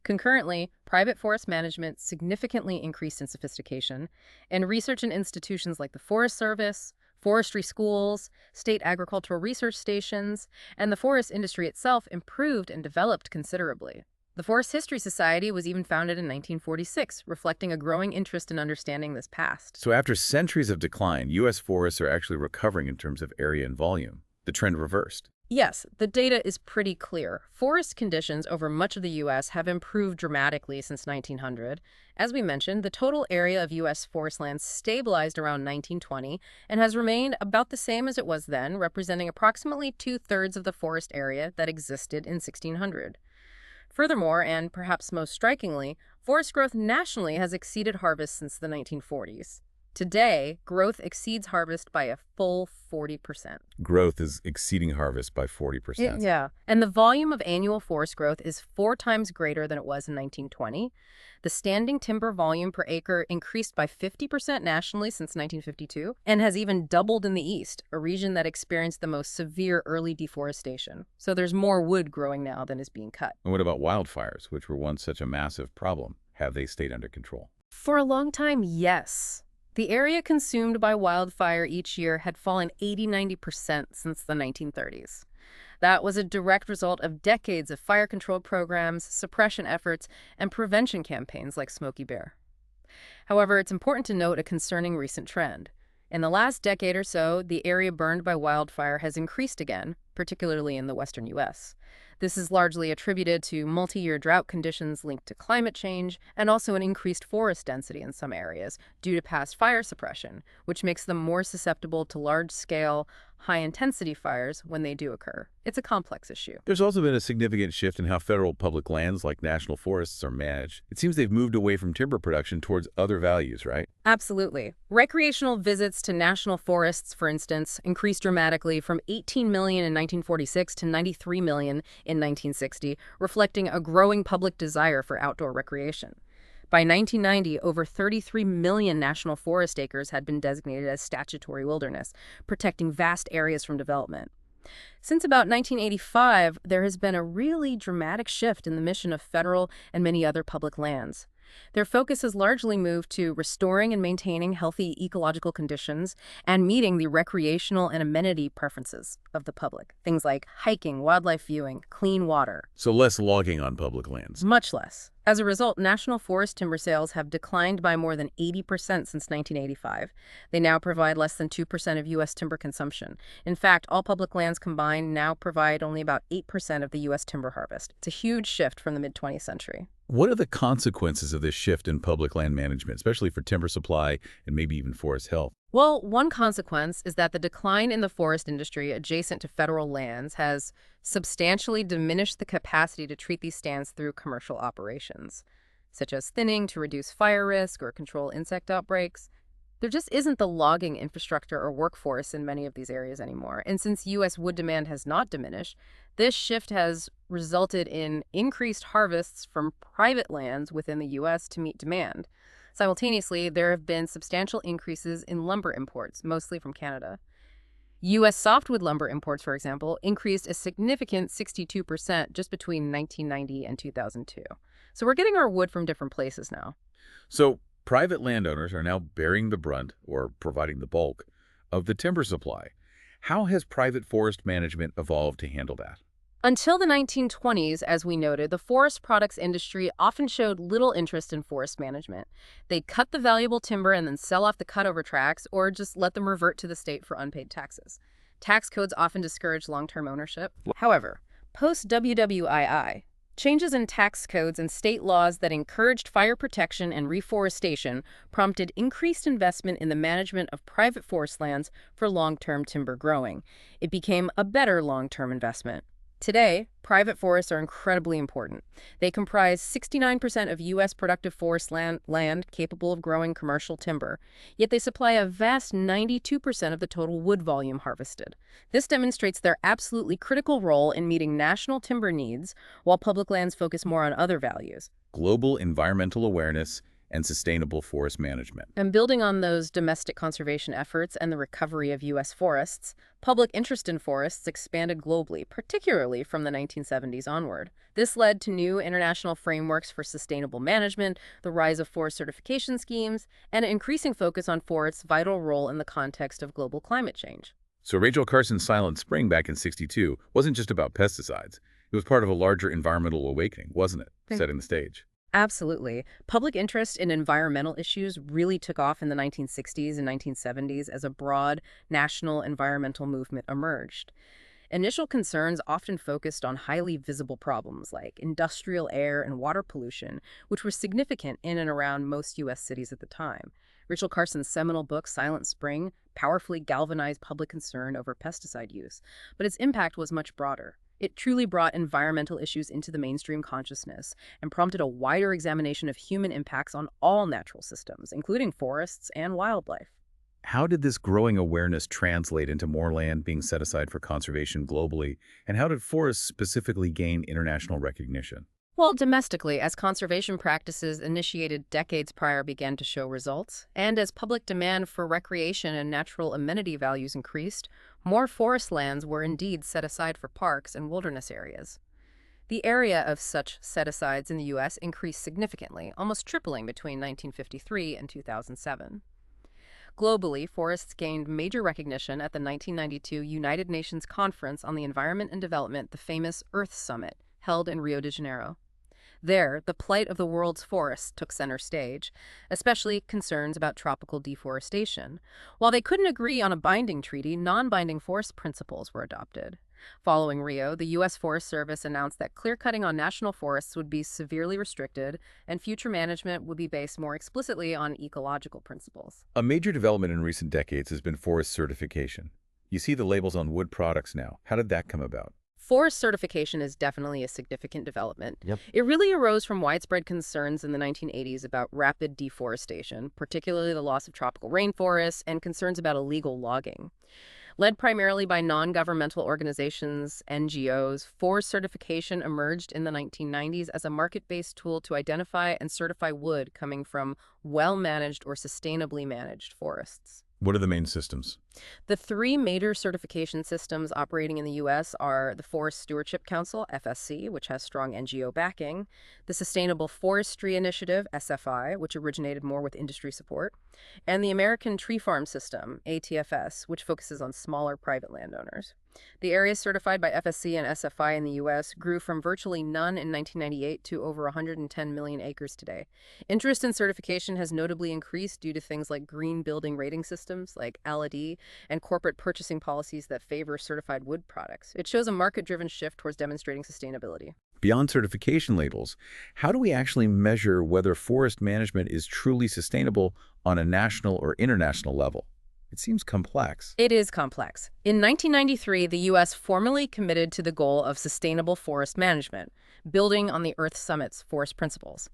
Concurrently, private forest management significantly increased in sophistication, and research in institutions like the Forest Service, forestry schools, state agricultural research stations, and the forest industry itself improved and developed considerably. The Forest History Society was even founded in 1946, reflecting a growing interest in understanding this past. So after centuries of decline, U.S. forests are actually recovering in terms of area and volume. The trend reversed. Yes, the data is pretty clear. Forest conditions over much of the U.S. have improved dramatically since 1900. As we mentioned, the total area of U.S. forest land stabilized around 1920 and has remained about the same as it was then, representing approximately 2/3 of the forest area that existed in 1600. Furthermore, and perhaps most strikingly, forest growth nationally has exceeded harvest since the 1940s. Today, growth exceeds harvest by a full 40%. Growth is exceeding harvest by 40%. Yeah, and the volume of annual forest growth is 4 times greater than it was in 1920. The standing timber volume per acre increased by 50% nationally since 1952 and has even doubled in the East, a region that experienced the most severe early deforestation. So there's more wood growing now than is being cut. And what about wildfires, which were once such a massive problem? Have they stayed under control? For a long time, yes. The area consumed by wildfire each year had fallen 80–90% since the 1930s. That was a direct result of decades of fire control programs, suppression efforts, and prevention campaigns like Smokey Bear. However, it's important to note a concerning recent trend. In the last decade or so, the area burned by wildfire has increased again, particularly in the western U.S. This is largely attributed to multi-year drought conditions linked to climate change and also an increased forest density in some areas due to past fire suppression, which makes them more susceptible to large-scale, high-intensity fires when they do occur. It's a complex issue. There's also been a significant shift in how federal public lands like national forests are managed. It seems they've moved away from timber production towards other values, right? Absolutely. Recreational visits to national forests, for instance, increased dramatically from 18 million in 1946 to 93 million in 1960, reflecting a growing public desire for outdoor recreation. By 1990, over 33 million national forest acres had been designated as statutory wilderness, protecting vast areas from development. Since about 1985, there has been a really dramatic shift in the mission of federal and many other public lands. Their focus has largely moved to restoring and maintaining healthy ecological conditions and meeting the recreational and amenity preferences of the public. Things like hiking, wildlife viewing, clean water. So less logging on public lands. Much less. As a result, national forest timber sales have declined by more than 80% since 1985. They now provide less than 2% of U.S. timber consumption. In fact, all public lands combined now provide only about 8% of the U.S. timber harvest. It's a huge shift from the mid-20th century. What are the consequences of this shift in public land management, especially for timber supply and maybe even forest health? Well, one consequence is that the decline in the forest industry adjacent to federal lands has substantially diminished the capacity to treat these stands through commercial operations, such as thinning to reduce fire risk or control insect outbreaks. There just isn't the logging infrastructure or workforce in many of these areas anymore. And since U.S. wood demand has not diminished, this shift has resulted in increased harvests from private lands within the U.S. to meet demand. Simultaneously, there have been substantial increases in lumber imports, mostly from Canada. U.S. softwood lumber imports, for example, increased a significant 62% just between 1990 and 2002. So we're getting our wood from different places now. So private landowners are now bearing the brunt, or providing the bulk, of the timber supply. How has private forest management evolved to handle that? Until the 1920s, as we noted, the forest products industry often showed little interest in forest management. They'd cut the valuable timber and then sell off the cutover tracts, or just let them revert to the state for unpaid taxes. Tax codes often discouraged long-term ownership. However, post-WWII, changes in tax codes and state laws that encouraged fire protection and reforestation prompted increased investment in the management of private forest lands for long-term timber growing. It became a better long-term investment. Today, private forests are incredibly important. They comprise 69% of U.S. productive forest land capable of growing commercial timber, yet they supply a vast 92% of the total wood volume harvested. This demonstrates their absolutely critical role in meeting national timber needs, while public lands focus more on other values. Global environmental awareness and sustainable forest management. And building on those domestic conservation efforts and the recovery of U.S. forests, public interest in forests expanded globally, particularly from the 1970s onward. This led to new international frameworks for sustainable management, the rise of forest certification schemes, and an increasing focus on forests' vital role in the context of global climate change. So Rachel Carson's Silent Spring back in '62 wasn't just about pesticides. It was part of a larger environmental awakening, wasn't it? Setting the stage. Absolutely. Public interest in environmental issues really took off in the 1960s and 1970s as a broad national environmental movement emerged. Initial concerns often focused on highly visible problems like industrial air and water pollution, which were significant in and around most U.S. cities at the time. Rachel Carson's seminal book, Silent Spring, powerfully galvanized public concern over pesticide use, but its impact was much broader. It truly brought environmental issues into the mainstream consciousness and prompted a wider examination of human impacts on all natural systems, including forests and wildlife. How did this growing awareness translate into more land being set aside for conservation globally, and how did forests specifically gain international recognition? Well, domestically, as conservation practices initiated decades prior began to show results, and as public demand for recreation and natural amenity values increased, more forest lands were indeed set aside for parks and wilderness areas. The area of such set-asides in the U.S. increased significantly, almost tripling between 1953 and 2007. Globally, forests gained major recognition at the 1992 United Nations Conference on the Environment and Development, the famous Earth Summit, held in Rio de Janeiro. There, the plight of the world's forests took center stage, especially concerns about tropical deforestation. While they couldn't agree on a binding treaty, non-binding forest principles were adopted. Following Rio, the U.S. Forest Service announced that clear-cutting on national forests would be severely restricted, and future management would be based more explicitly on ecological principles. A major development in recent decades has been forest certification. You see the labels on wood products now. How did that come about? Forest certification is definitely a significant development. Yep. It really arose from widespread concerns in the 1980s about rapid deforestation, particularly the loss of tropical rainforests and concerns about illegal logging. Led primarily by non-governmental organizations, NGOs, forest certification emerged in the 1990s as a market-based tool to identify and certify wood coming from well-managed or sustainably managed forests. What are the main systems? The three major certification systems operating in the U.S. are the Forest Stewardship Council, FSC, which has strong NGO backing, the Sustainable Forestry Initiative, SFI, which originated more with industry support, and the American Tree Farm System, ATFS, which focuses on smaller private landowners. The areas certified by FSC and SFI in the U.S. grew from virtually none in 1998 to over 110 million acres today. Interest in certification has notably increased due to things like green building rating systems like ALAD and corporate purchasing policies that favor certified wood products. It shows a market-driven shift towards demonstrating sustainability. Beyond certification labels, how do we actually measure whether forest management is truly sustainable on a national or international level? It seems complex. It is complex. In 1993, the U.S. formally committed to the goal of sustainable forest management, building on the Earth Summit's forest principles.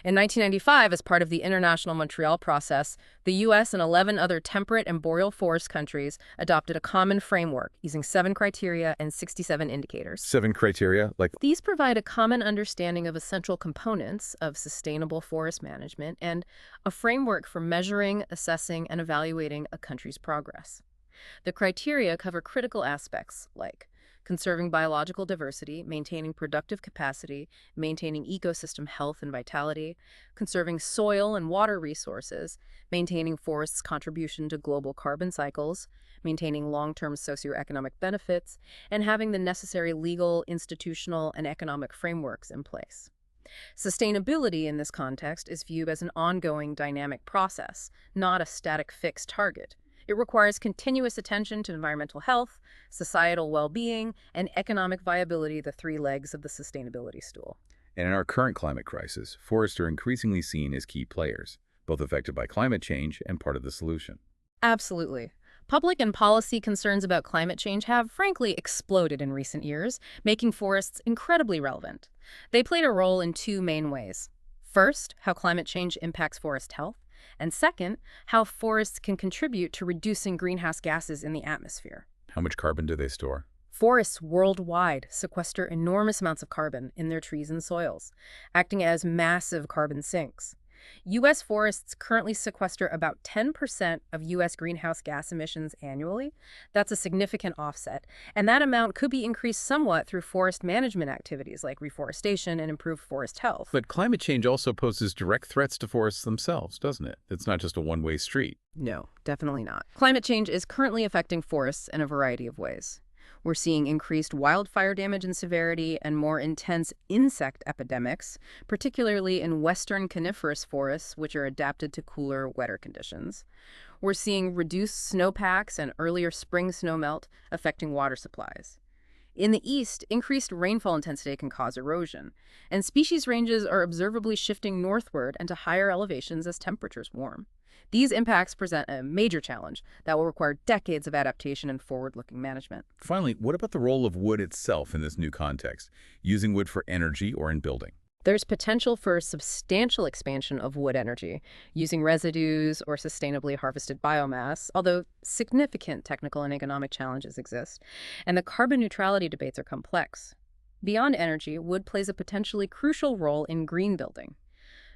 In 1995, as part of the International Montreal Process, the U.S. and 11 other temperate and boreal forest countries adopted a common framework using 7 criteria and 67 indicators. 7 criteria, like These provide a common understanding of essential components of sustainable forest management and a framework for measuring, assessing, and evaluating a country's progress. The criteria cover critical aspects like conserving biological diversity, maintaining productive capacity, maintaining ecosystem health and vitality, conserving soil and water resources, maintaining forests' contribution to global carbon cycles, maintaining long-term socioeconomic benefits, and having the necessary legal, institutional, and economic frameworks in place. Sustainability in this context is viewed as an ongoing dynamic process, not a static fixed target. It requires continuous attention to environmental health, societal well-being, and economic viability, the 3 legs of the sustainability stool. And in our current climate crisis, forests are increasingly seen as key players, both affected by climate change and part of the solution. Absolutely. Public and policy concerns about climate change have, frankly, exploded in recent years, making forests incredibly relevant. They played a role in 2 main ways. First, how climate change impacts forest health, and second, how forests can contribute to reducing greenhouse gases in the atmosphere. How much carbon do they store? Forests worldwide sequester enormous amounts of carbon in their trees and soils, acting as massive carbon sinks. U.S. forests currently sequester about 10% of U.S. greenhouse gas emissions annually. That's a significant offset, and that amount could be increased somewhat through forest management activities like reforestation and improved forest health. But climate change also poses direct threats to forests themselves, doesn't it? It's not just a one-way street. No, definitely not. Climate change is currently affecting forests in a variety of ways. We're seeing increased wildfire damage and severity and more intense insect epidemics, particularly in western coniferous forests, which are adapted to cooler, wetter conditions. We're seeing reduced snowpacks and earlier spring snowmelt affecting water supplies. In the east, increased rainfall intensity can cause erosion, and species ranges are observably shifting northward and to higher elevations as temperatures warm. These impacts present a major challenge that will require decades of adaptation and forward-looking management. Finally, what about the role of wood itself in this new context, using wood for energy or in building? There's potential for substantial expansion of wood energy, using residues or sustainably harvested biomass, although significant technical and economic challenges exist, and the carbon neutrality debates are complex. Beyond energy, wood plays a potentially crucial role in green building.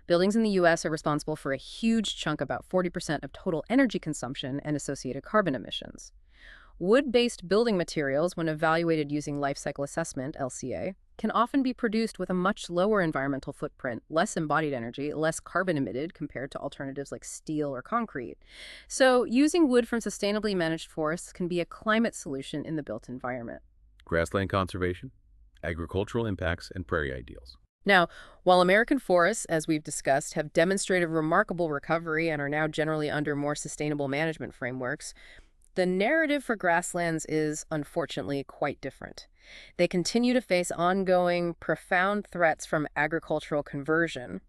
Buildings in the U.S. are responsible for a huge chunk, about 40% of total energy consumption and associated carbon emissions. Wood-based building materials, when evaluated using life cycle assessment, LCA, can often be produced with a much lower environmental footprint, less embodied energy, less carbon emitted compared to alternatives like steel or concrete. So using wood from sustainably managed forests can be a climate solution in the built environment. Grassland conservation, agricultural impacts, and prairie ideals. Now, while American forests, as we've discussed, have demonstrated remarkable recovery and are now generally under more sustainable management frameworks, the narrative for grasslands is, unfortunately, quite different. They continue to face ongoing, profound threats from agricultural conversion.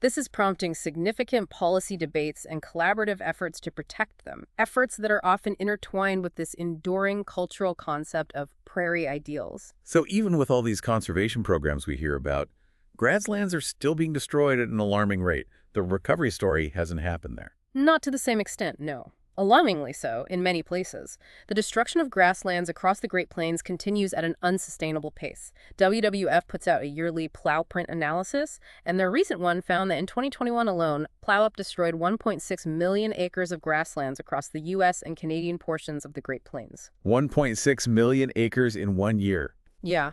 This is prompting significant policy debates and collaborative efforts to protect them, efforts that are often intertwined with this enduring cultural concept of prairie ideals. So even with all these conservation programs we hear about, grasslands are still being destroyed at an alarming rate. The recovery story hasn't happened there. Not to the same extent, no. Alarmingly so, in many places. The destruction of grasslands across the Great Plains continues at an unsustainable pace. WWF puts out a yearly plow print analysis, and their recent one found that in 2021 alone, plowup destroyed 1.6 million acres of grasslands across the U.S. and Canadian portions of the Great Plains. 1.6 million acres in 1 year. Yeah.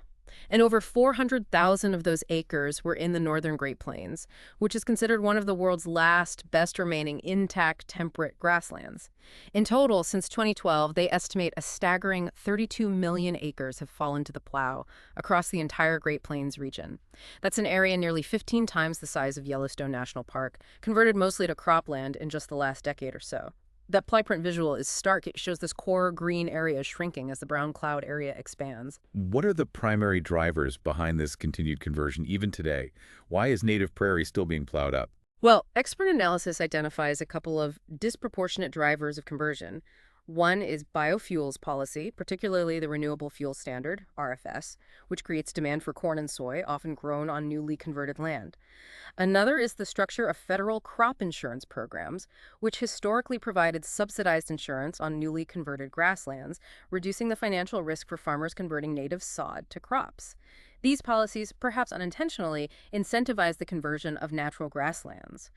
And over 400,000 of those acres were in the northern Great Plains, which is considered one of the world's last, best remaining intact temperate grasslands. In total, since 2012, they estimate a staggering 32 million acres have fallen to the plow across the entire Great Plains region. That's an area nearly 15 times the size of Yellowstone National Park, converted mostly to cropland in just the last decade or so. That ply print visual is stark. It shows this core green area shrinking as the brown cloud area expands. What are the primary drivers behind this continued conversion even today? Why is native prairie still being plowed up? Well, expert analysis identifies a couple of disproportionate drivers of conversion. One is biofuels policy, particularly the Renewable Fuel Standard, RFS, which creates demand for corn and soy, often grown on newly converted land. Another is the structure of federal crop insurance programs, which historically provided subsidized insurance on newly converted grasslands, reducing the financial risk for farmers converting native sod to crops. These policies, perhaps unintentionally, incentivize the conversion of natural grasslands.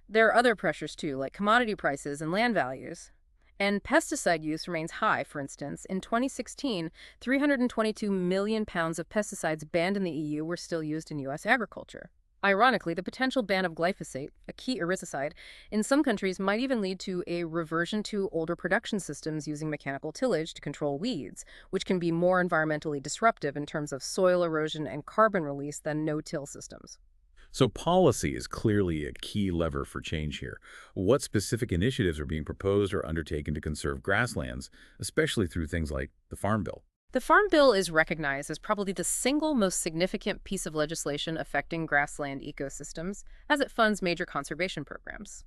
There are other pressures too, like commodity prices and land values. And pesticide use remains high. For instance, in 2016, 322 million pounds of pesticides banned in the EU were still used in U.S. agriculture. Ironically, the potential ban of glyphosate, a key herbicide, in some countries might even lead to a reversion to older production systems using mechanical tillage to control weeds, which can be more environmentally disruptive in terms of soil erosion and carbon release than no-till systems. So policy is clearly a key lever for change here. What specific initiatives are being proposed or undertaken to conserve grasslands, especially through things like the Farm Bill? The Farm Bill is recognized as probably the single most significant piece of legislation affecting grassland ecosystems, as it funds major conservation programs.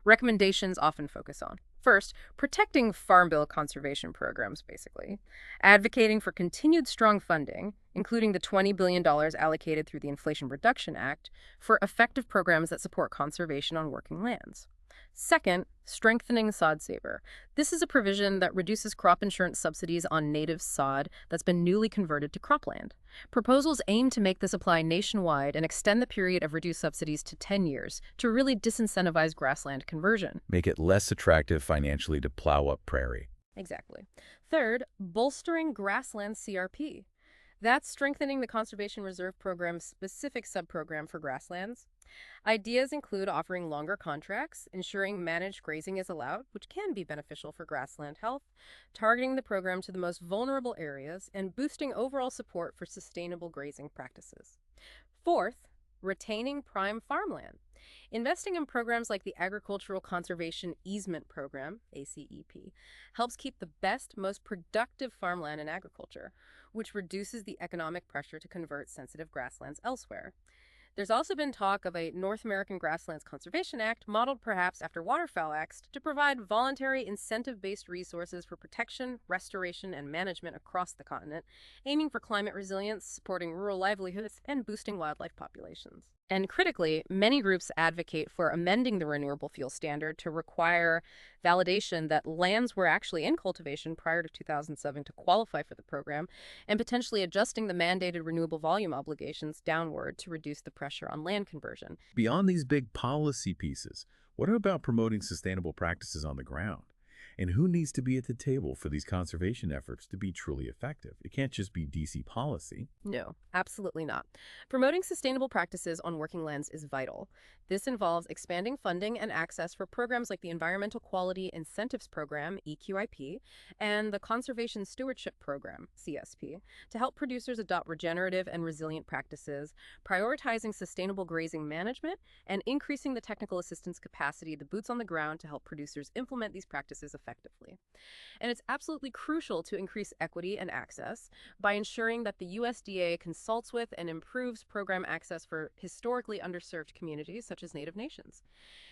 Recommendations often focus on, first, protecting Farm Bill conservation programs, basically, advocating for continued strong funding, including the $20 billion allocated through the Inflation Reduction Act, for effective programs that support conservation on working lands. Second, strengthening sod saver. This is a provision that reduces crop insurance subsidies on native sod that's been newly converted to cropland. Proposals aim to make this apply nationwide and extend the period of reduced subsidies to 10 years to really disincentivize grassland conversion. Make it less attractive financially to plow up prairie. Exactly. Third, bolstering grassland CRP. That's strengthening the Conservation Reserve Program's specific subprogram for grasslands. Ideas include offering longer contracts, ensuring managed grazing is allowed, which can be beneficial for grassland health, targeting the program to the most vulnerable areas, and boosting overall support for sustainable grazing practices. Fourth, retaining prime farmland. Investing in programs like the Agricultural Conservation Easement Program, ACEP, helps keep the best, most productive farmland in agriculture, which reduces the economic pressure to convert sensitive grasslands elsewhere. There's also been talk of a North American Grasslands Conservation Act, modeled perhaps after waterfowl acts, to provide voluntary incentive-based resources for protection, restoration, and management across the continent, aiming for climate resilience, supporting rural livelihoods, and boosting wildlife populations. And critically, many groups advocate for amending the Renewable Fuel Standard to require validation that lands were actually in cultivation prior to 2007 to qualify for the program, and potentially adjusting the mandated renewable volume obligations downward to reduce the pressure on land conversion. Beyond these big policy pieces, what about promoting sustainable practices on the ground? And who needs to be at the table for these conservation efforts to be truly effective? It can't just be DC policy. No, absolutely not. Promoting sustainable practices on working lands is vital. This involves expanding funding and access for programs like the Environmental Quality Incentives Program, EQIP, and the Conservation Stewardship Program, CSP, to help producers adopt regenerative and resilient practices, prioritizing sustainable grazing management, and increasing the technical assistance capacity, the boots on the ground, to help producers implement these practices effectively. And it's absolutely crucial to increase equity and access by ensuring that the USDA consults with and improves program access for historically underserved communities such as Native nations.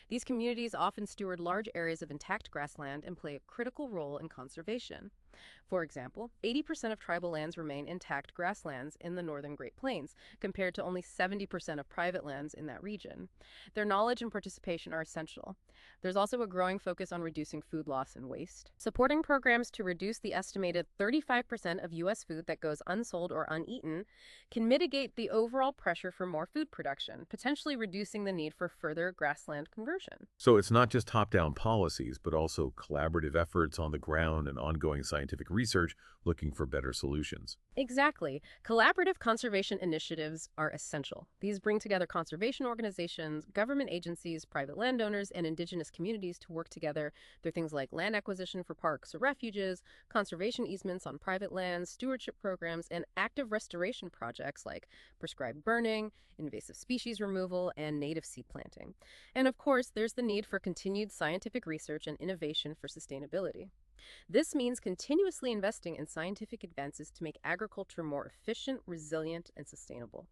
These communities often steward large areas of intact grassland and play a critical role in conservation. For example, 80% of tribal lands remain intact grasslands in the northern Great Plains, compared to only 70% of private lands in that region. Their knowledge and participation are essential. There's also a growing focus on reducing food loss and waste. Supporting programs to reduce the estimated 35% of U.S. food that goes unsold or uneaten can mitigate the overall pressure for more food production, potentially reducing the need for further grassland conversion. So it's not just top-down policies, but also collaborative efforts on the ground and ongoing scientific research looking for better solutions. Exactly. Collaborative conservation initiatives are essential. These bring together conservation organizations, government agencies, private landowners, and indigenous communities to work together through things like land acquisition for parks or refuges, conservation easements on private lands, stewardship programs, and active restoration projects like prescribed burning, invasive species removal, and native seed planting. And of course, there's the need for continued scientific research and innovation for sustainability. This means continuously investing in scientific advances to make agriculture more efficient, resilient, and sustainable.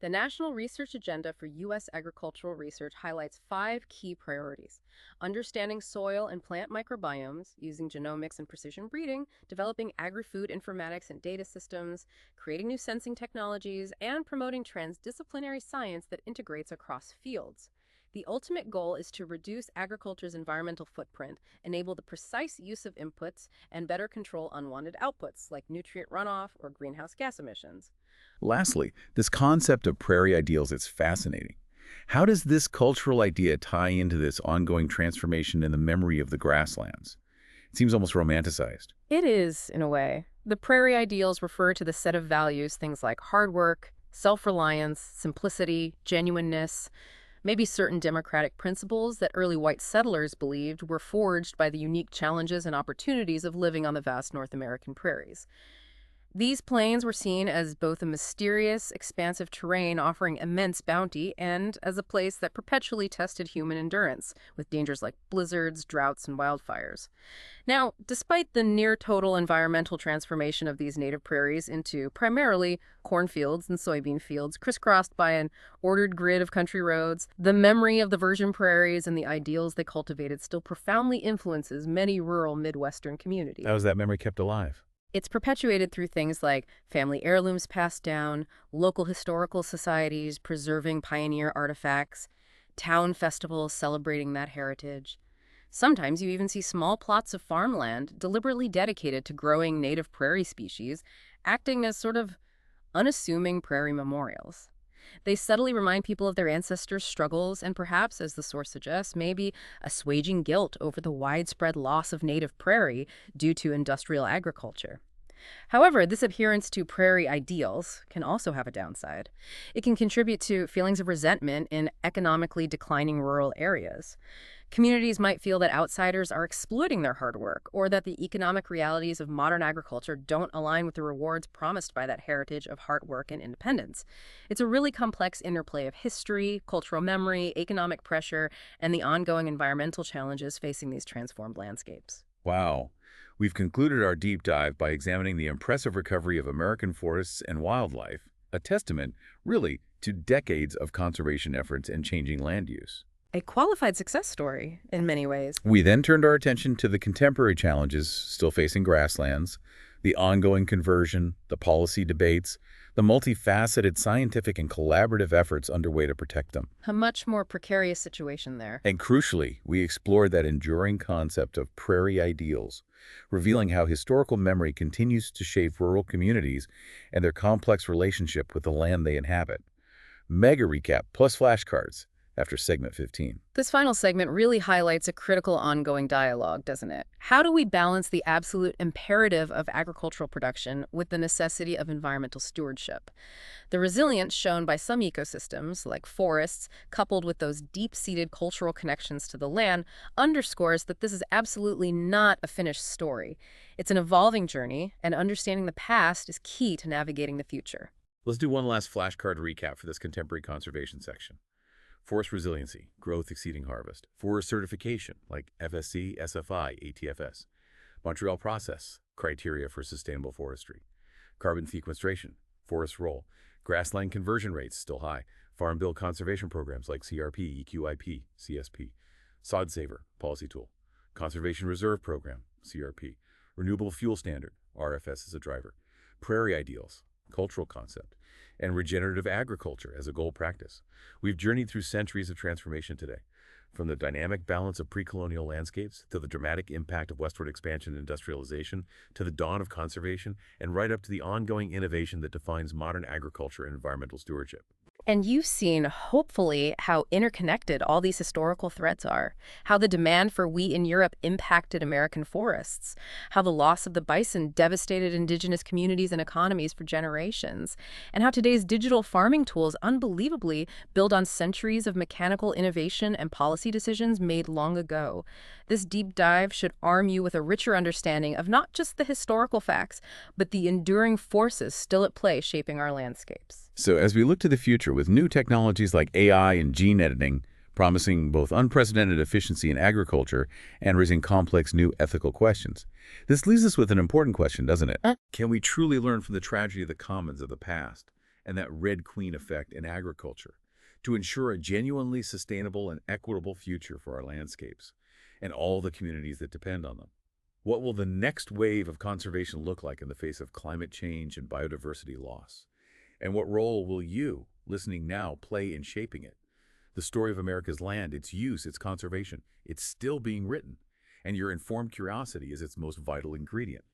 The National Research Agenda for U.S. Agricultural Research highlights 5 key priorities: understanding soil and plant microbiomes, using genomics and precision breeding, developing agri-food informatics and data systems, creating new sensing technologies, and promoting transdisciplinary science that integrates across fields. The ultimate goal is to reduce agriculture's environmental footprint, enable the precise use of inputs, and better control unwanted outputs like nutrient runoff or greenhouse gas emissions. Lastly, this concept of prairie ideals is fascinating. How does this cultural idea tie into this ongoing transformation in the memory of the grasslands? It seems almost romanticized. It is, in a way. The prairie ideals refer to the set of values, things like hard work, self-reliance, simplicity, genuineness, maybe certain democratic principles that early white settlers believed were forged by the unique challenges and opportunities of living on the vast North American prairies. These plains were seen as both a mysterious, expansive terrain offering immense bounty and as a place that perpetually tested human endurance, with dangers like blizzards, droughts, and wildfires. Now, despite the near-total environmental transformation of these native prairies into primarily cornfields and soybean fields crisscrossed by an ordered grid of country roads, the memory of the virgin prairies and the ideals they cultivated still profoundly influences many rural Midwestern communities. How is that memory kept alive? It's perpetuated through things like family heirlooms passed down, local historical societies preserving pioneer artifacts, town festivals celebrating that heritage. Sometimes you even see small plots of farmland deliberately dedicated to growing native prairie species, acting as sort of unassuming prairie memorials. They subtly remind people of their ancestors' struggles and perhaps, as the source suggests, maybe assuaging guilt over the widespread loss of native prairie due to industrial agriculture. However, this adherence to prairie ideals can also have a downside. It can contribute to feelings of resentment in economically declining rural areas. Communities might feel that outsiders are exploiting their hard work, or that the economic realities of modern agriculture don't align with the rewards promised by that heritage of hard work and independence. It's a really complex interplay of history, cultural memory, economic pressure, and the ongoing environmental challenges facing these transformed landscapes. Wow. We've concluded our deep dive by examining the impressive recovery of American forests and wildlife, a testament, really, to decades of conservation efforts and changing land use. A qualified success story, in many ways. We then turned our attention to the contemporary challenges still facing grasslands, the ongoing conversion, the policy debates, the multifaceted scientific and collaborative efforts underway to protect them. A much more precarious situation there. And crucially, we explored that enduring concept of prairie ideals, revealing how historical memory continues to shape rural communities and their complex relationship with the land they inhabit. Mega recap plus flashcards after segment 15. This final segment really highlights a critical ongoing dialogue, doesn't it? How do we balance the absolute imperative of agricultural production with the necessity of environmental stewardship? The resilience shown by some ecosystems, like forests, coupled with those deep-seated cultural connections to the land, underscores that this is absolutely not a finished story. It's an evolving journey, and understanding the past is key to navigating the future. Let's do one last flashcard recap for this contemporary conservation section. Forest resiliency, growth exceeding harvest. Forest certification, like FSC, SFI, ATFS. Montreal process, criteria for sustainable forestry. Carbon sequestration, forest role. Grassland conversion rates, still high. Farm Bill conservation programs like CRP, EQIP, CSP. Sod Saver, policy tool. Conservation Reserve Program, CRP. Renewable Fuel Standard, RFS as a driver, prairie ideals, cultural concept, and regenerative agriculture as a goal practice. We've journeyed through centuries of transformation today, from the dynamic balance of pre-colonial landscapes to the dramatic impact of westward expansion and industrialization to the dawn of conservation and right up to the ongoing innovation that defines modern agriculture and environmental stewardship. And you've seen, hopefully, how interconnected all these historical threads are, how the demand for wheat in Europe impacted American forests, how the loss of the bison devastated indigenous communities and economies for generations, and how today's digital farming tools unbelievably build on centuries of mechanical innovation and policy decisions made long ago. This deep dive should arm you with a richer understanding of not just the historical facts, but the enduring forces still at play shaping our landscapes. So as we look to the future with new technologies like AI and gene editing, promising both unprecedented efficiency in agriculture and raising complex new ethical questions, this leaves us with an important question, doesn't it? Can we truly learn from the tragedy of the commons of the past and that Red Queen effect in agriculture to ensure a genuinely sustainable and equitable future for our landscapes and all the communities that depend on them? What will the next wave of conservation look like in the face of climate change and biodiversity loss? And what role will you, listening now, play in shaping it? The story of America's land, its use, its conservation, it's still being written, and your informed curiosity is its most vital ingredient.